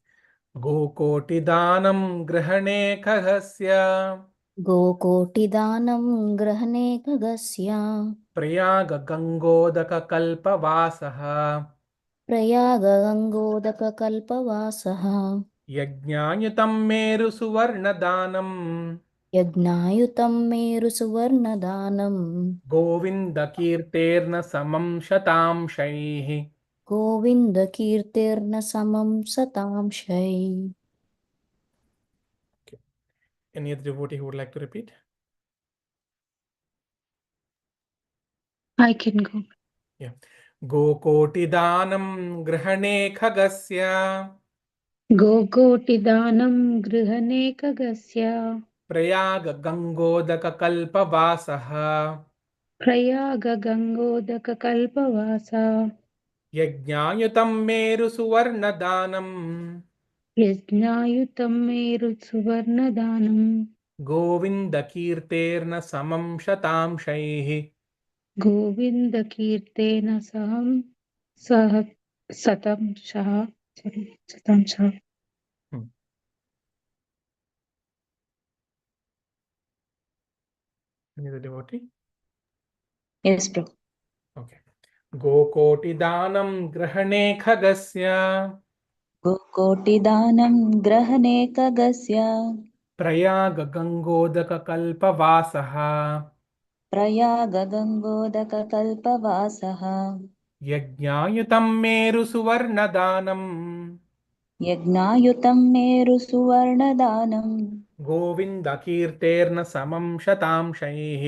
Gokotidanam grahane khagasya Gokotidanam grahane khagasya priyaga gangodaka kalpavasaha prayaga gangodaka kalpavasaha यज्ञायुतं मेरु सुवर्णदानम् यज्ञायुतं मेरु सुवर्णदानम् गोविन्दकीर्तेर्न समं शतांशैः. गोविन्दकीर्तेर्न समं शतांशै. Any other devotee who would like to repeat? I can go. Yeah. गोकोटिदानं गृहणे खगस्य गोकोटिदानं गृहणे खगस्य Prayag गङ्गोदककल्पवासः प्रयागगङ्गोदककल्पवासा यज्ञायुतं मेरु सुवर्णदानम् यज्ञायुतं मेरुसुवर्णदानं गोविन्दकीर्तेर्न समं शतांशैः. गोविन्दकीर्तेन सह शतांशः. Any other devotee? Yes, Prabhu. Okay. गोकोटिदानं ग्रहणे खगस्य गोकोटिदानं ग्रहणे खगस्य Prayag गङ्गोदककल्पवासः प्रयागगङ्गोदककल्पवासः यज्ञायुतं मेरु सुवर्णदानम् यज्ञायुतं मेरुसुवर्णदानं गोविन्दकीर्तेर्न समं शतांशैः.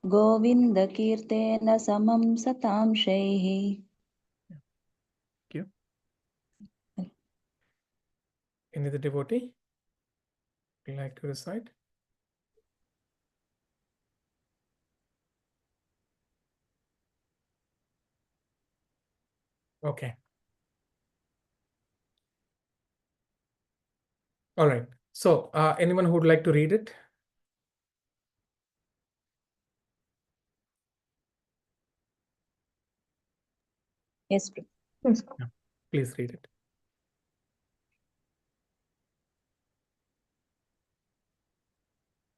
गोविन्दकीर्तेन समं शतांशैः. Thank you. Any other devotee would like to recite? Okay. All right. So, anyone who would like to read it? Yes, Prabhu. Yes. Yeah. Please read it.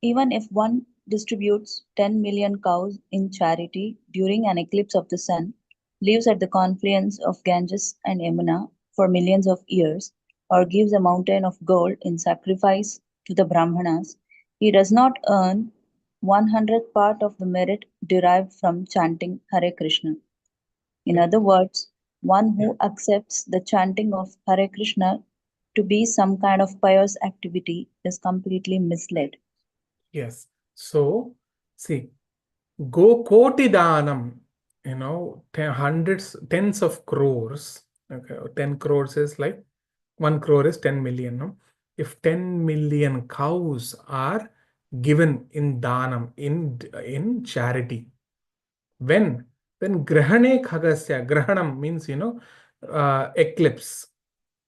Even if one distributes 10 million cows in charity during an eclipse of the sun, lives at the confluence of Ganges and Yamuna for millions of years, or gives a mountain of gold in sacrifice to the Brahmanas, he does not earn 100th part of the merit derived from chanting Hare Krishna. In Okay. other words, one Yeah. who accepts the chanting of Hare Krishna to be some kind of pious activity is completely misled. Yes. So, see, go koti danam, hundreds, tens of crores. Okay, 10 crores is like 1 crore is 10 million. No? If 10 million cows are given in danam, in charity, when? When grahane khagasya, grahanam means, eclipse.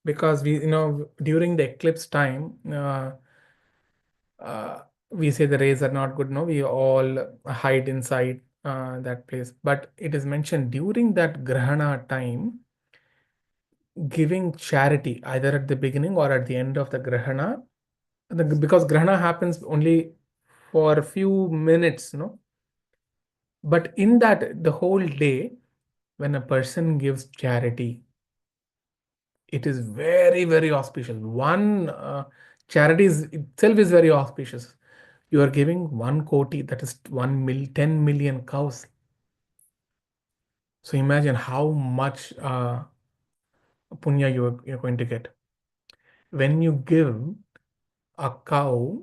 Because during the eclipse time, we say the rays are not good. No, we all hide inside that place. But it is mentioned during that grahana time, giving charity either at the beginning or at the end of the grahana. Because grahana happens only for a few minutes, no. But in that, the whole day, when a person gives charity, it is very, very auspicious. One charity itself is very auspicious. You are giving 1 koti, that is 10 million cows. So imagine how much punya you're going to get. When you give a cow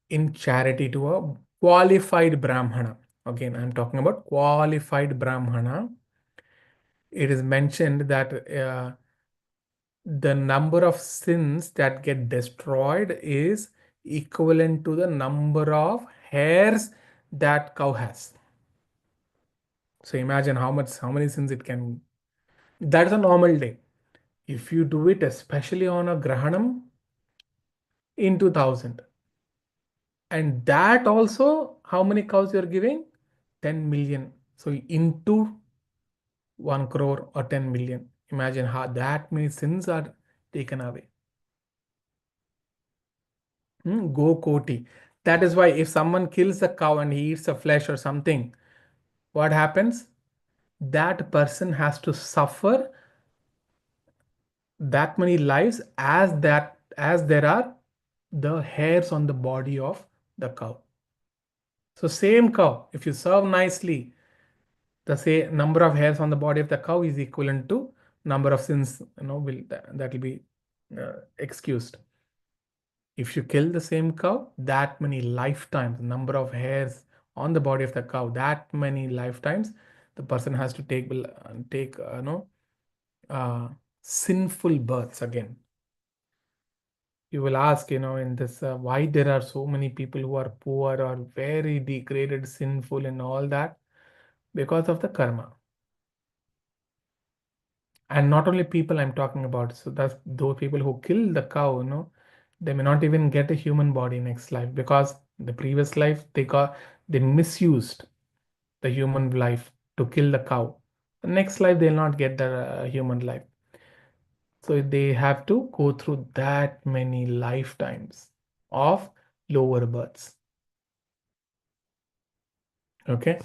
in charity to a qualified Brahmana, again, I'm talking about qualified Brahmana, it is mentioned that the number of sins that get destroyed is equivalent to the number of hairs that cow has. So imagine how many sins it can. That's a normal day. If you do it, especially on a grahanam, into 1,000. And that also, how many cows you're giving? 10 million. So into 1 crore or 10 million. Imagine how that many sins are taken away. Go koti. That is why if someone kills a cow and he eats the flesh or something, what happens? That person has to suffer that many lives as there are the hairs on the body of the cow. So same cow, if you serve nicely, the say number of hairs on the body of the cow is equivalent to number of sins, that will be excused. If you kill the same cow, that many lifetimes, number of hairs on the body of the cow, that many lifetimes, the person has to take uh, sinful births again. You will ask, in this, why there are so many people who are poor or very degraded, sinful, and all that? Because of the karma. And not only people I'm talking about. So that's those people who kill the cow, they may not even get a human body next life because the previous life they misused the human life to kill the cow. The next life they'll not get the human life. So they have to go through that many lifetimes of lower births. Okay.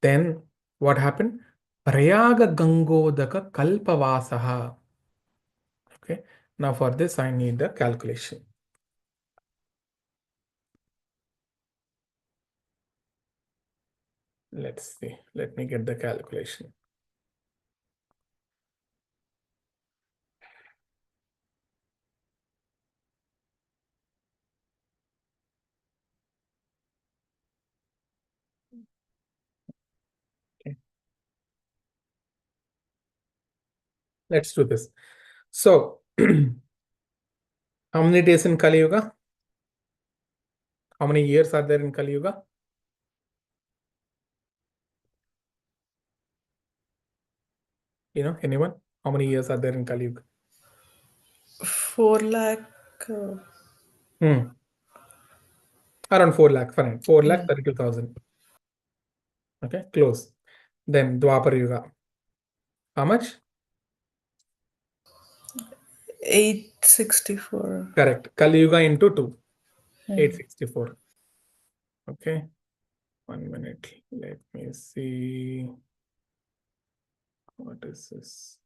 Then what happened? Prayaga Gangodaka Kalpavasaha. Okay. Now for this, I need the calculation. Let's see. Let me get the calculation. Okay. Let's do this. So, how many days in Kali Yuga? How many years are there in Kali Yuga? Anyone? How many years are there in Kali Yuga? 4 lakh. Hmm. Around 4 lakh. Fine. 4 lakh Yeah. 32,000. Okay, close. Then Dwapar Yuga. How much? 864. Correct. Kali Yuga into 2. Yeah. 864. Okay. 1 minute. Let me see. What is this?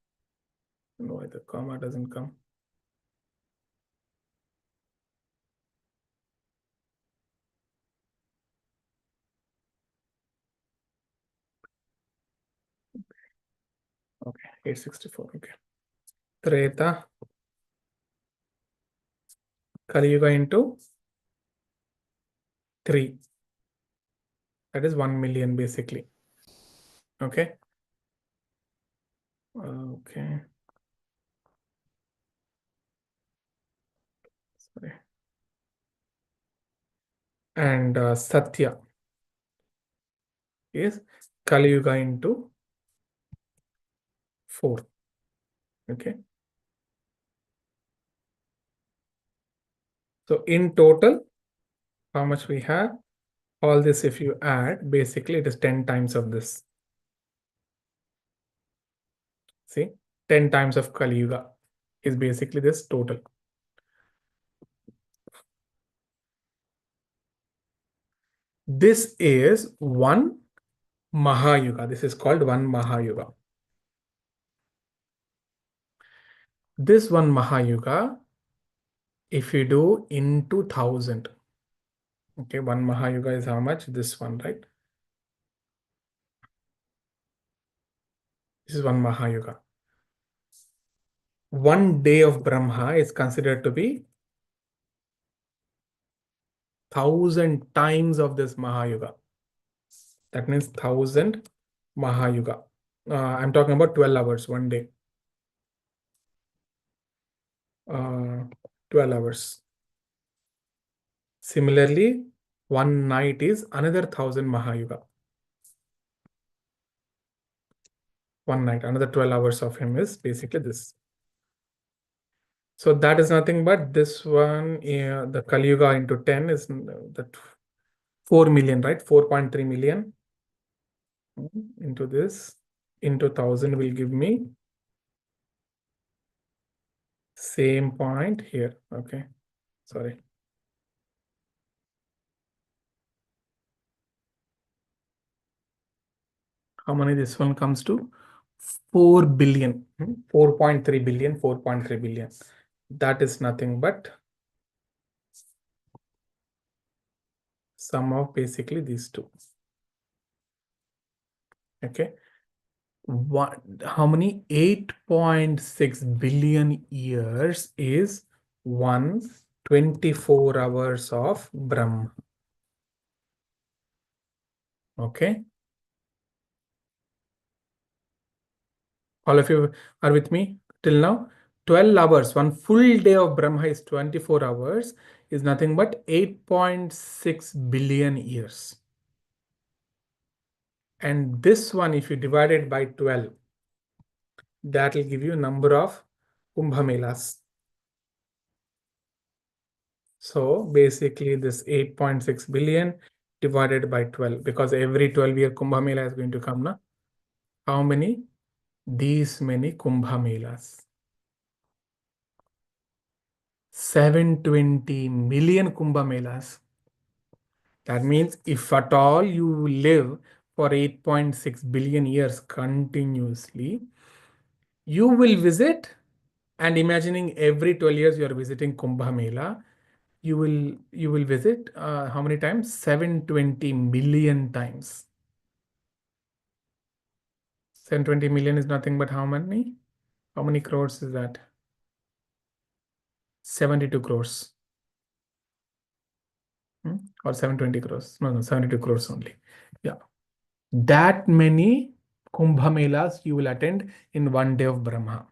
No, the comma doesn't come. Okay, 864. Okay. Treta. Kali Yuga into 3. That is 1 million basically. Okay. Okay. Sorry. And Satya is Kali Yuga into 4. Okay. So in total, how much we have? All this, if you add, basically it is 10 times of this. See, 10 times of Kali Yuga is basically this total. This is one Mahayuga. This is called one Mahayuga. This one Mahayuga, if you do into 1000, okay, one Mahayuga is how much? This one, right? This is one Mahayuga. 1 day of Brahma is considered to be 1000 times of this Mahayuga. That means 1000 Mahayuga. I'm talking about 12 hours, 1 day. 12 hours. Similarly, 1 night is another 1000 Mahayuga. 1 night, another 12 hours of him is basically this. So that is nothing but this one, the Kali Yuga into 10 is that 4 million, right? 4.3 million into this, into 1000 will give me same point here. Okay, sorry. How many this one comes to? 4 billion, 4.3 billion, 4.3 billion. That is nothing but sum of basically these two. Okay. How many? 8.6 billion years is 124 hours of Brahma. Okay. All of you are with me till now? 12 hours, one full day of Brahma is 24 hours, is nothing but 8.6 billion years. And this one, if you divide it by 12, that will give you number of Kumbh Melas. So basically this 8.6 billion divided by 12, because every 12-year Kumbh Mela is going to come now. How many? These many Kumbh Melas. 720 million Kumbh Melas. That means if at all you live for 8.6 billion years continuously, you will visit, and imagining every 12 years you are visiting Kumbh Mela, you will visit how many times? 720 million times. 720 million is nothing but how many? How many crores is that? 72 crores. Or 720 crores. No, 72 crores only. Yeah. That many Kumbh Melas you will attend in 1 day of Brahma.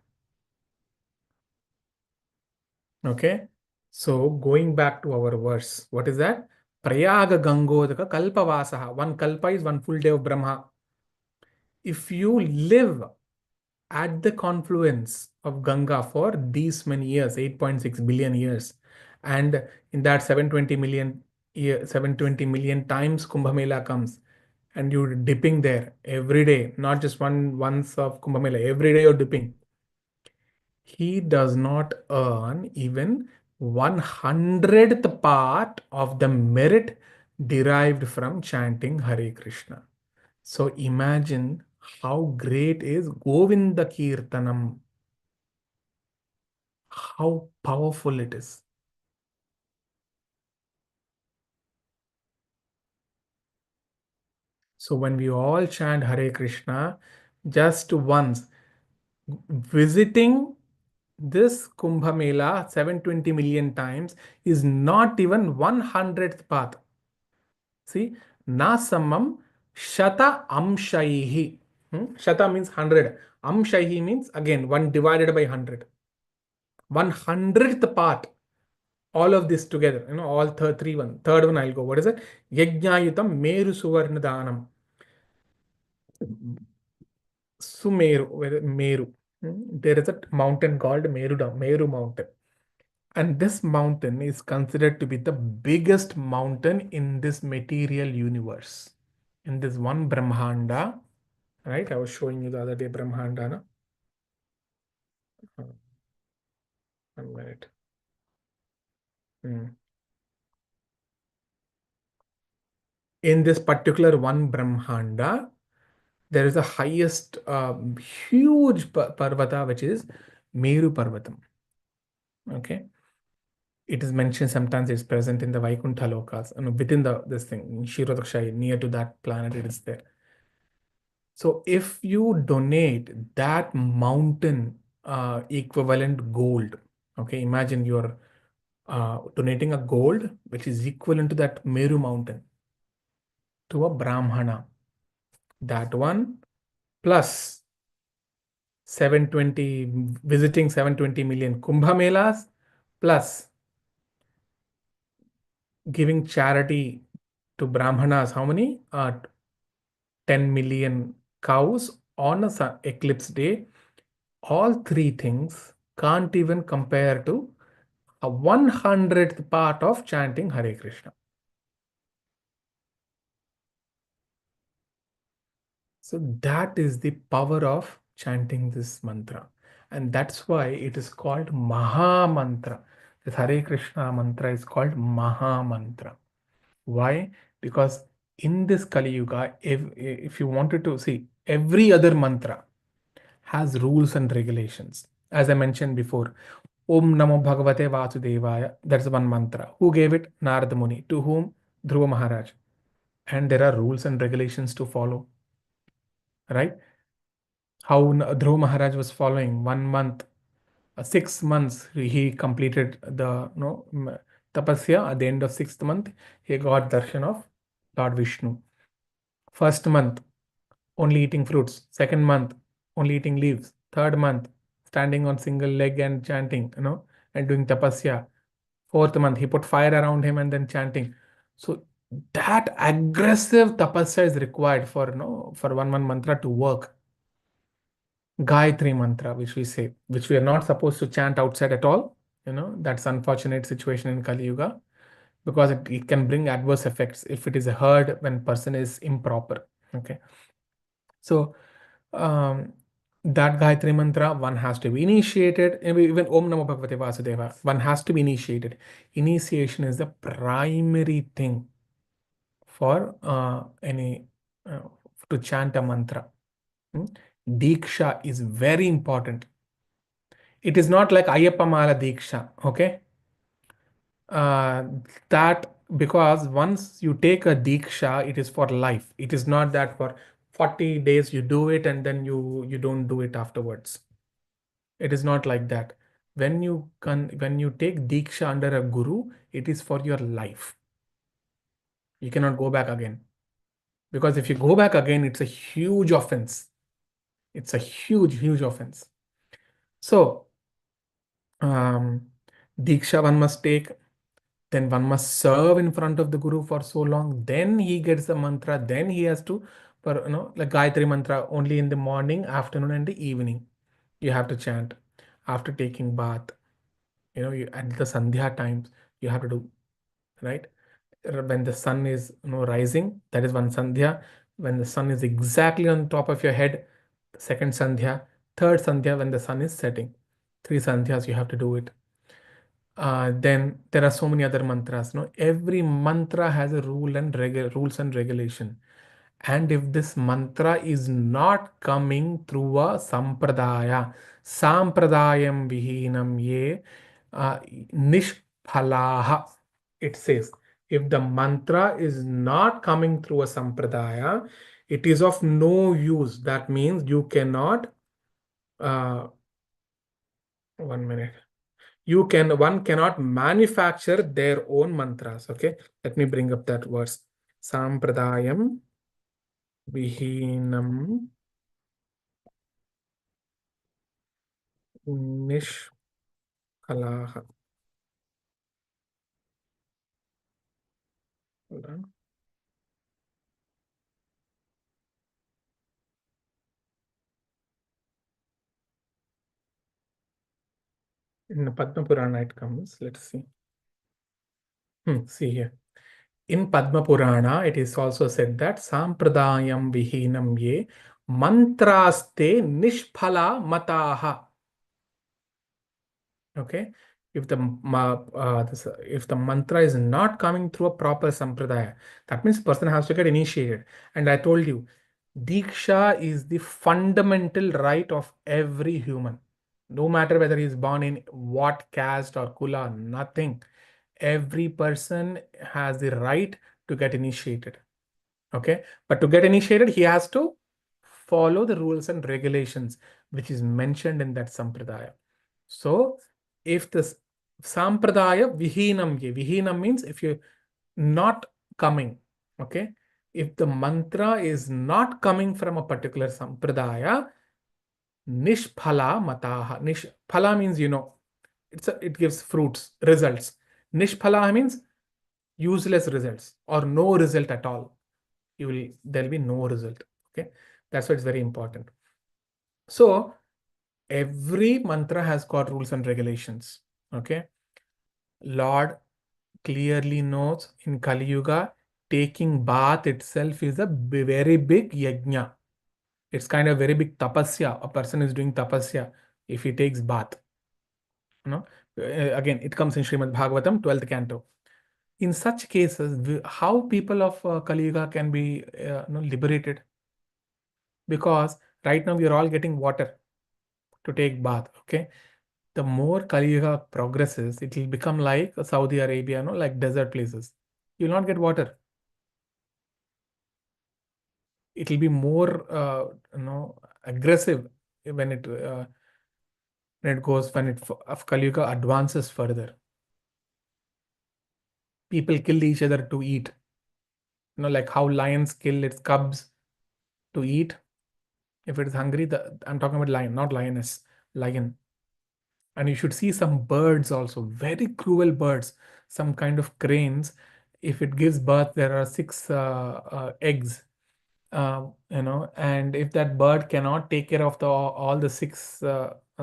Okay. So going back to our verse, what is that? Prayaga Gangodaka Kalpavasaha. 1 kalpa is 1 full day of Brahma. If you live at the confluence of Ganga for these many years, 8.6 billion years, and in that 720 million times Kumbh Mela comes, and you're dipping there every day, not just once of Kumbh Mela, every day you're dipping. he does not earn even 100th part of the merit derived from chanting Hare Krishna. So imagine how great is Govinda Kirtanam, how powerful it is. So when we all chant Hare Krishna just once, visiting this Kumbh Mela 720 million times is not even 100th part. See, nasamam shata amshaihi. Shata means 100. Amshaihi means again 1 divided by 100. 100th part. All of this together, all three one. Third one I'll go. What is it? Yajnayutam Meru Suvarnadanam. Sumeru, Meru. There is a mountain called Meru Mountain. And this mountain is considered to be the biggest mountain in this material universe. In this one Brahmanda, right? I was showing you the other day Brahmanda. No? 1 minute. In this particular one Brahmanda, there is the highest, huge Parvata, which is Meru Parvatam. Okay. It is mentioned sometimes it's present in the Vaikuntha Lokas, within this thing, Shirodakshai, near to that planet, it is there. So if you donate that mountain equivalent gold, okay, imagine you're donating a gold which is equivalent to that Meru mountain to a Brahmana. That one plus 720 visiting 720 million Kumbh Melas plus giving charity to Brahmanas. How many? 10 million cows on a eclipse day. All three things can't even compare to a 100th part of chanting Hare Krishna. So that is the power of chanting this mantra. And that's why it is called Maha Mantra. This Hare Krishna mantra is called Maha Mantra. Why? Because in this Kali Yuga, if you wanted to see, every other mantra has rules and regulations. As I mentioned before, Om Namo Bhagavate Vasudevaya, that's one mantra. Who gave it? Narada Muni. To whom? Dhruva Maharaj. And there are rules and regulations to follow, right? How Dhruva Maharaj was following 1 month, 6 months, he completed the tapasya. At the end of 6th month, he got darshan of Lord Vishnu. First month, only eating fruits. Second month, only eating leaves. Third month, standing on single leg and chanting, and doing tapasya. Fourth month, he put fire around him and then chanting. So that aggressive tapasya is required for for one mantra to work. Gayatri mantra, which we say, which we are not supposed to chant outside at all. That's unfortunate situation in Kali Yuga because it can bring adverse effects if it is heard when person is improper. Okay. So that Gayatri mantra, one has to be initiated. Even Om Namo Bhagavate Vasudeva, one has to be initiated. Initiation is the primary thing for any to chant a mantra. Diksha is very important. It is not like Ayyappa Mala Diksha, okay? That because once you take a Diksha, it is for life. It is not that for 40 days you do it and then you don't do it afterwards. It is not like that. When you take Diksha under a guru, it is for your life. You cannot go back again. Because if you go back again, it's a huge offense. It's a huge, huge offense. So, Diksha one must take, then one must serve in front of the Guru for so long, then he gets the mantra, then he has to, like Gayatri mantra, only in the morning, afternoon, and the evening. You have to chant after taking bath. At the Sandhya times, you have to do, right? When the sun is rising, that is one Sandhya. When the sun is exactly on top of your head, second Sandhya. Third Sandhya, when the sun is setting. 3 sandhyas you have to do it. Then there are so many other mantras. No, every mantra has a rules and regulation. And if this mantra is not coming through a sampradayam vihinam ye nishphalaha, it says, if the mantra is not coming through a sampradaya, it is of no use. That means you cannot, uh, 1 minute. One cannot manufacture their own mantras. Okay, let me bring up that verse. Sampradayam vihinam nishkalaha. Hold on. In the Padma Purana it comes. Let's see. See here. In Padma Purana, it is also said that Sampradayam vihinam ye mantraste nishphala mataha. Okay, if if the mantra is not coming through a proper sampradaya, that means person has to get initiated. And I told you, diksha is the fundamental right of every human, no matter whether he is born in what caste or kula, nothing. Every person has the right to get initiated. Okay, but to get initiated, he has to follow the rules and regulations which is mentioned in that sampradaya. So if this sampradaya vihinam means if you're not coming, okay, if the mantra is not coming from a particular sampradaya, nishphala mataha. Nishphala means, it gives fruits, results. Nishphala means useless results or no result at all. There'll be no result. Okay, that's why it's very important. So every mantra has got rules and regulations. Okay, Lord clearly knows in Kali Yuga, taking bath itself is a very big yajna. It's kind of very big tapasya. A person is doing tapasya if he takes bath. Again, it comes in Srimad Bhagavatam, 12th canto. In such cases, how people of Kali Yuga can be liberated? Because right now we are all getting water to take bath. Okay, the more Kali Yuga progresses, it will become like Saudi Arabia, like desert places. You will not get water. It will be more, aggressive when it goes when Kali Yuga advances further. People kill each other to eat. Like how lions kill its cubs to eat. If it is hungry, I'm talking about lion, not lioness, lion. And you should see some birds also, very cruel birds, some kind of cranes. If it gives birth, there are 6 eggs, and if that bird cannot take care of all the 6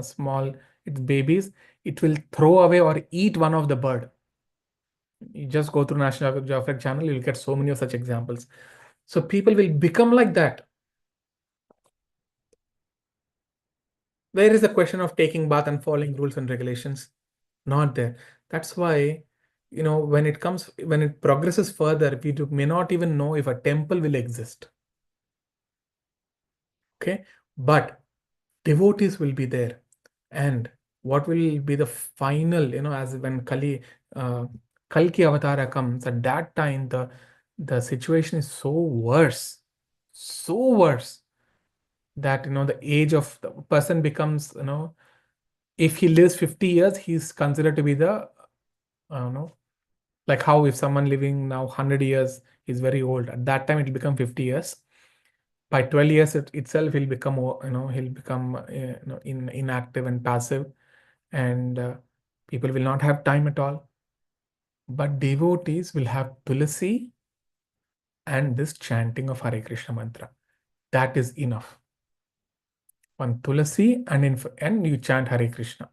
small its babies, it will throw away or eat one of the bird. You just go through National Geographic channel, you'll get so many of such examples. So people will become like that. Where is the question of taking bath and following rules and regulations? Not there. That's why, when it progresses further, may not even know if a temple will exist. Okay, but devotees will be there. And what will be the final, as when Kalki Avatara comes, at that time, the situation is so worse that, the age of the person becomes, if he lives 50 years, he's considered to be the, I don't know, like how if someone living now 100 years is very old, at that time it will become 50 years. By 12 years itself, he'll become, he'll become inactive and passive, and people will not have time at all. But devotees will have tulasi and this chanting of Hare Krishna mantra. That is enough. One tulasi and you chant Hare Krishna.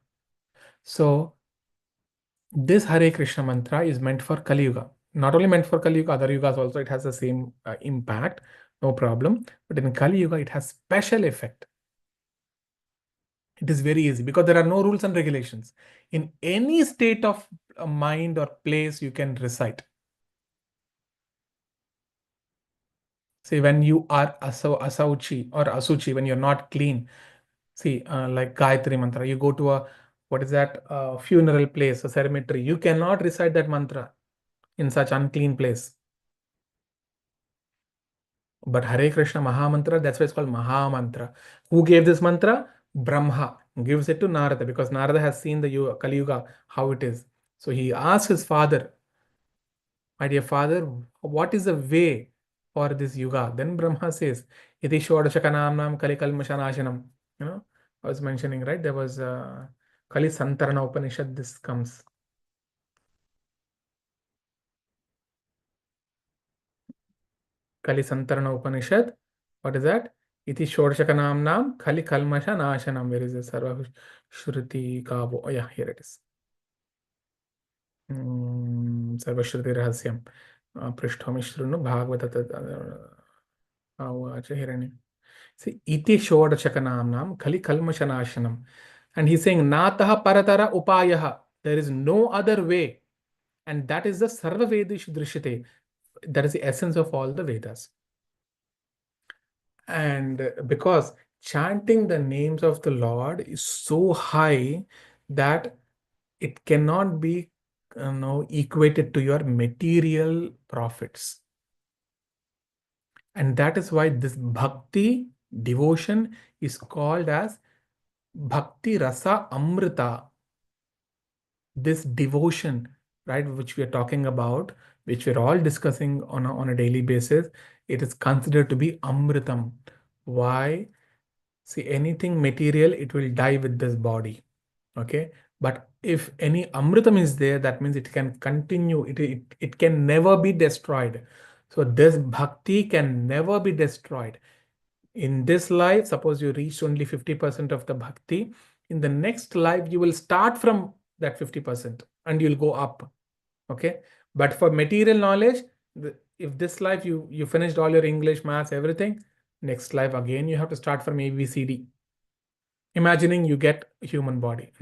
So this Hare Krishna mantra is meant for Kali Yuga. Not only meant for Kali Yuga, other yugas also it has the same impact, no problem. But in Kali Yuga, it has special effect. It is very easy because there are no rules and regulations. In any state of mind or place, you can recite. See, when you are asauchi or asuchi, when you're not clean, see, like Gayatri mantra, you go to a, what is that, funeral place, a cemetery, you cannot recite that mantra in such unclean place. But Hare Krishna Maha Mantra, that's why it's called Maha Mantra. Who gave this mantra? Brahma gives it to Narada because Narada has seen the Kali Yuga, how it is. So he asked his father, my dear father, what is the way for this yuga? Then Brahma says, Iti Shodashakanamnam Kali Kalmashanashanam. You know, I was mentioning, right? There was Kali Santarana Upanishad, this comes. Kali Santarana Upanishad. What is that? Iti Shodashakanamnam Kali Kalmashanashanam. Where is the Sarva Shruti Kavo? Oh, yeah, here it is. Sarvashruti Rahasyam. Prishthami Shrunu Bhagavata Hirani. See, iti Shodachakanamnam Kali Kalmashanashanam. And he's saying, Nataha Paratara Upayaha. There is no other way. And that is the Sarva Vedishu Drishyate. That is the essence of all the Vedas. And because chanting the names of the Lord is so high that it cannot be equated to your material profits. And that is why this bhakti, devotion, is called as Bhakti Rasa Amrita. This devotion, right, which we are talking about, which we're all discussing on a daily basis, it is considered to be Amritam. Why? See, anything material, it will die with this body. Okay. But if any Amritam is there, that means it can continue, it can never be destroyed. So this bhakti can never be destroyed. In this life, suppose you reached only 50% of the bhakti, in the next life, you will start from that 50% and you'll go up. Okay. But for material knowledge, if this life you finished all your English, maths, everything, next life again, you have to start from ABCD. Imagining you get a human body,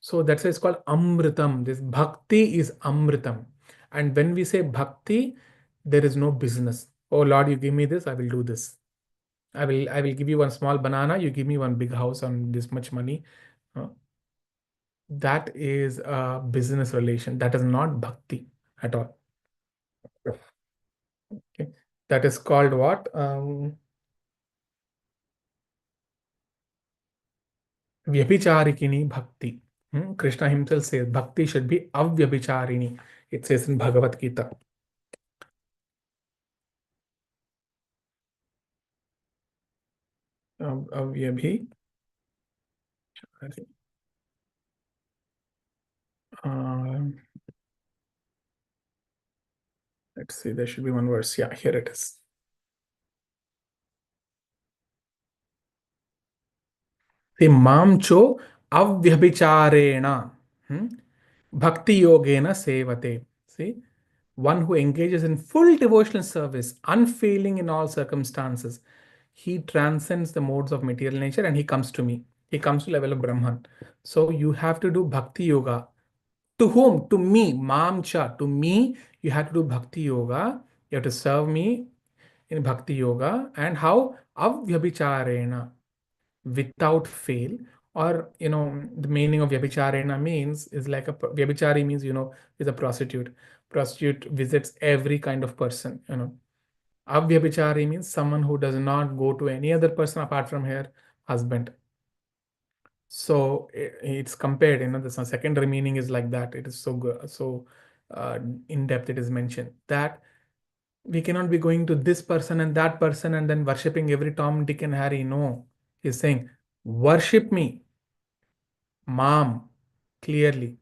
So that's why it's called Amritam. This bhakti is Amritam. And when we say bhakti, there is no business. Oh Lord, you give me this, I will do this. I will give you one small banana, you give me one big house on this much money. That is a business relation. That is not bhakti at all. Okay. That is called what? Vyabhicharikini bhakti. Krishna himself says bhakti should be avyabhicharini. It says in Bhagavad Gita. Avyabhi. Let's see, there should be one verse. Yeah, here it is. See, mamcho avyabhicharena bhakti yogena sevate. See, one who engages in full devotional service, unfailing in all circumstances, he transcends the modes of material nature and he comes to me. He comes to level of Brahman. So you have to do bhakti yoga. To whom? To me, mamcha. To me, you have to do bhakti yoga. You have to serve me in bhakti yoga. And how? Avyabhicharena, without fail. Or, the meaning of vyabhicharena means is like vyabhichari means, is a prostitute. Prostitute visits every kind of person, Avyabhichari means someone who does not go to any other person apart from her husband. So it's compared, the secondary meaning is like that. It is so good, so in depth it is mentioned that we cannot be going to this person and that person and then worshipping every Tom, Dick, and Harry. No, he's saying, worship me, mom, clearly.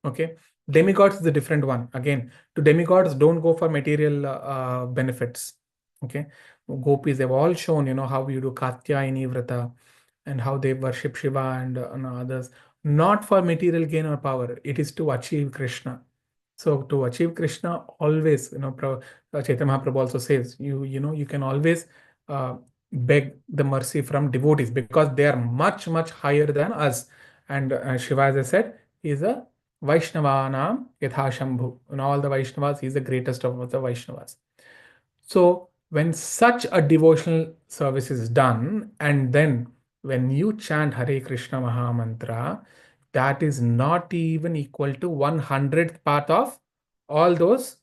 Okay. Demigods is a different one. Again, to demigods, don't go for material benefits. Okay. Gopis, they've all shown, how you do Katyayani Vrata and how they worship Shiva and others, not for material gain or power. It is to achieve Krishna. So to achieve Krishna, always, Chaitanya Mahaprabhu also says, you can always beg the mercy from devotees because they are much, much higher than us. And Shiva, as I said, is a Vaishnavanam Yatha Shambhu. In all the Vaishnavas, he is the greatest of the Vaishnavas. So when such a devotional service is done, and then when you chant Hare Krishna Maha Mantra, that is not even equal to 100th part of all those,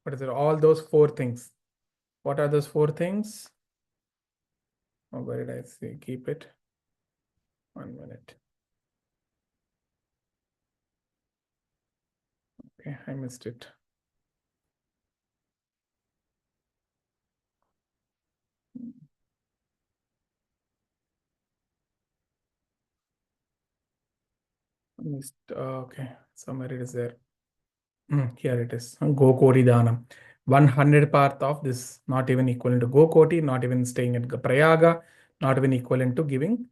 what is it, all those four things. What are those four things? Oh, where did I say? Keep it. 1 minute. Okay, I missed it. Okay, somewhere it is there. Here it is. Gokoti Danam. 100 part of this, not even equivalent to Gokoti, not even staying at Prayaga, not even equivalent to giving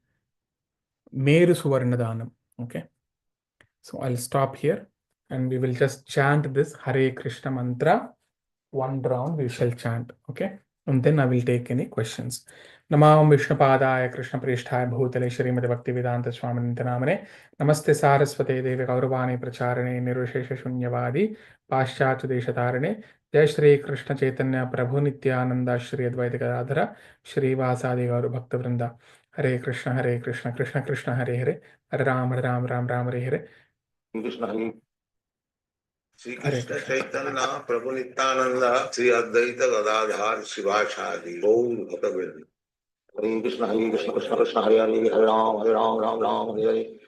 Meru Suvarna Danam. Okay. So I'll stop here and we will just chant this Hare Krishna mantra. One round we shall chant. Okay. And then I will take any questions. Namam Vishnupadaya Krishna Prishtaya Bhutale Shrimati Bhakti Vedanta Swami Namane Namaste Saraswate Devi Gauravani Pracharane Nirushesha Shunyavadi Paschatu Deshatarane Jai Shri Krishna Chaitanya Prabhu Nityananda Shri Advaita Gadadhara Shri Vasadi Gauru Bhakta Vrinda Hare Krishna Krishna Krishna Hare Hare Hare Ram Ram Hare Hare Krishna Shri Hare Krishna Krishna. Chaitanya Prabhu Nityanand Shri Advaita Gadadhar Shivacharya Gaur भक्तवृंद Hare Krishna Krishna Krishna Hare Hare Hare Ram Ram Ram Hare Hare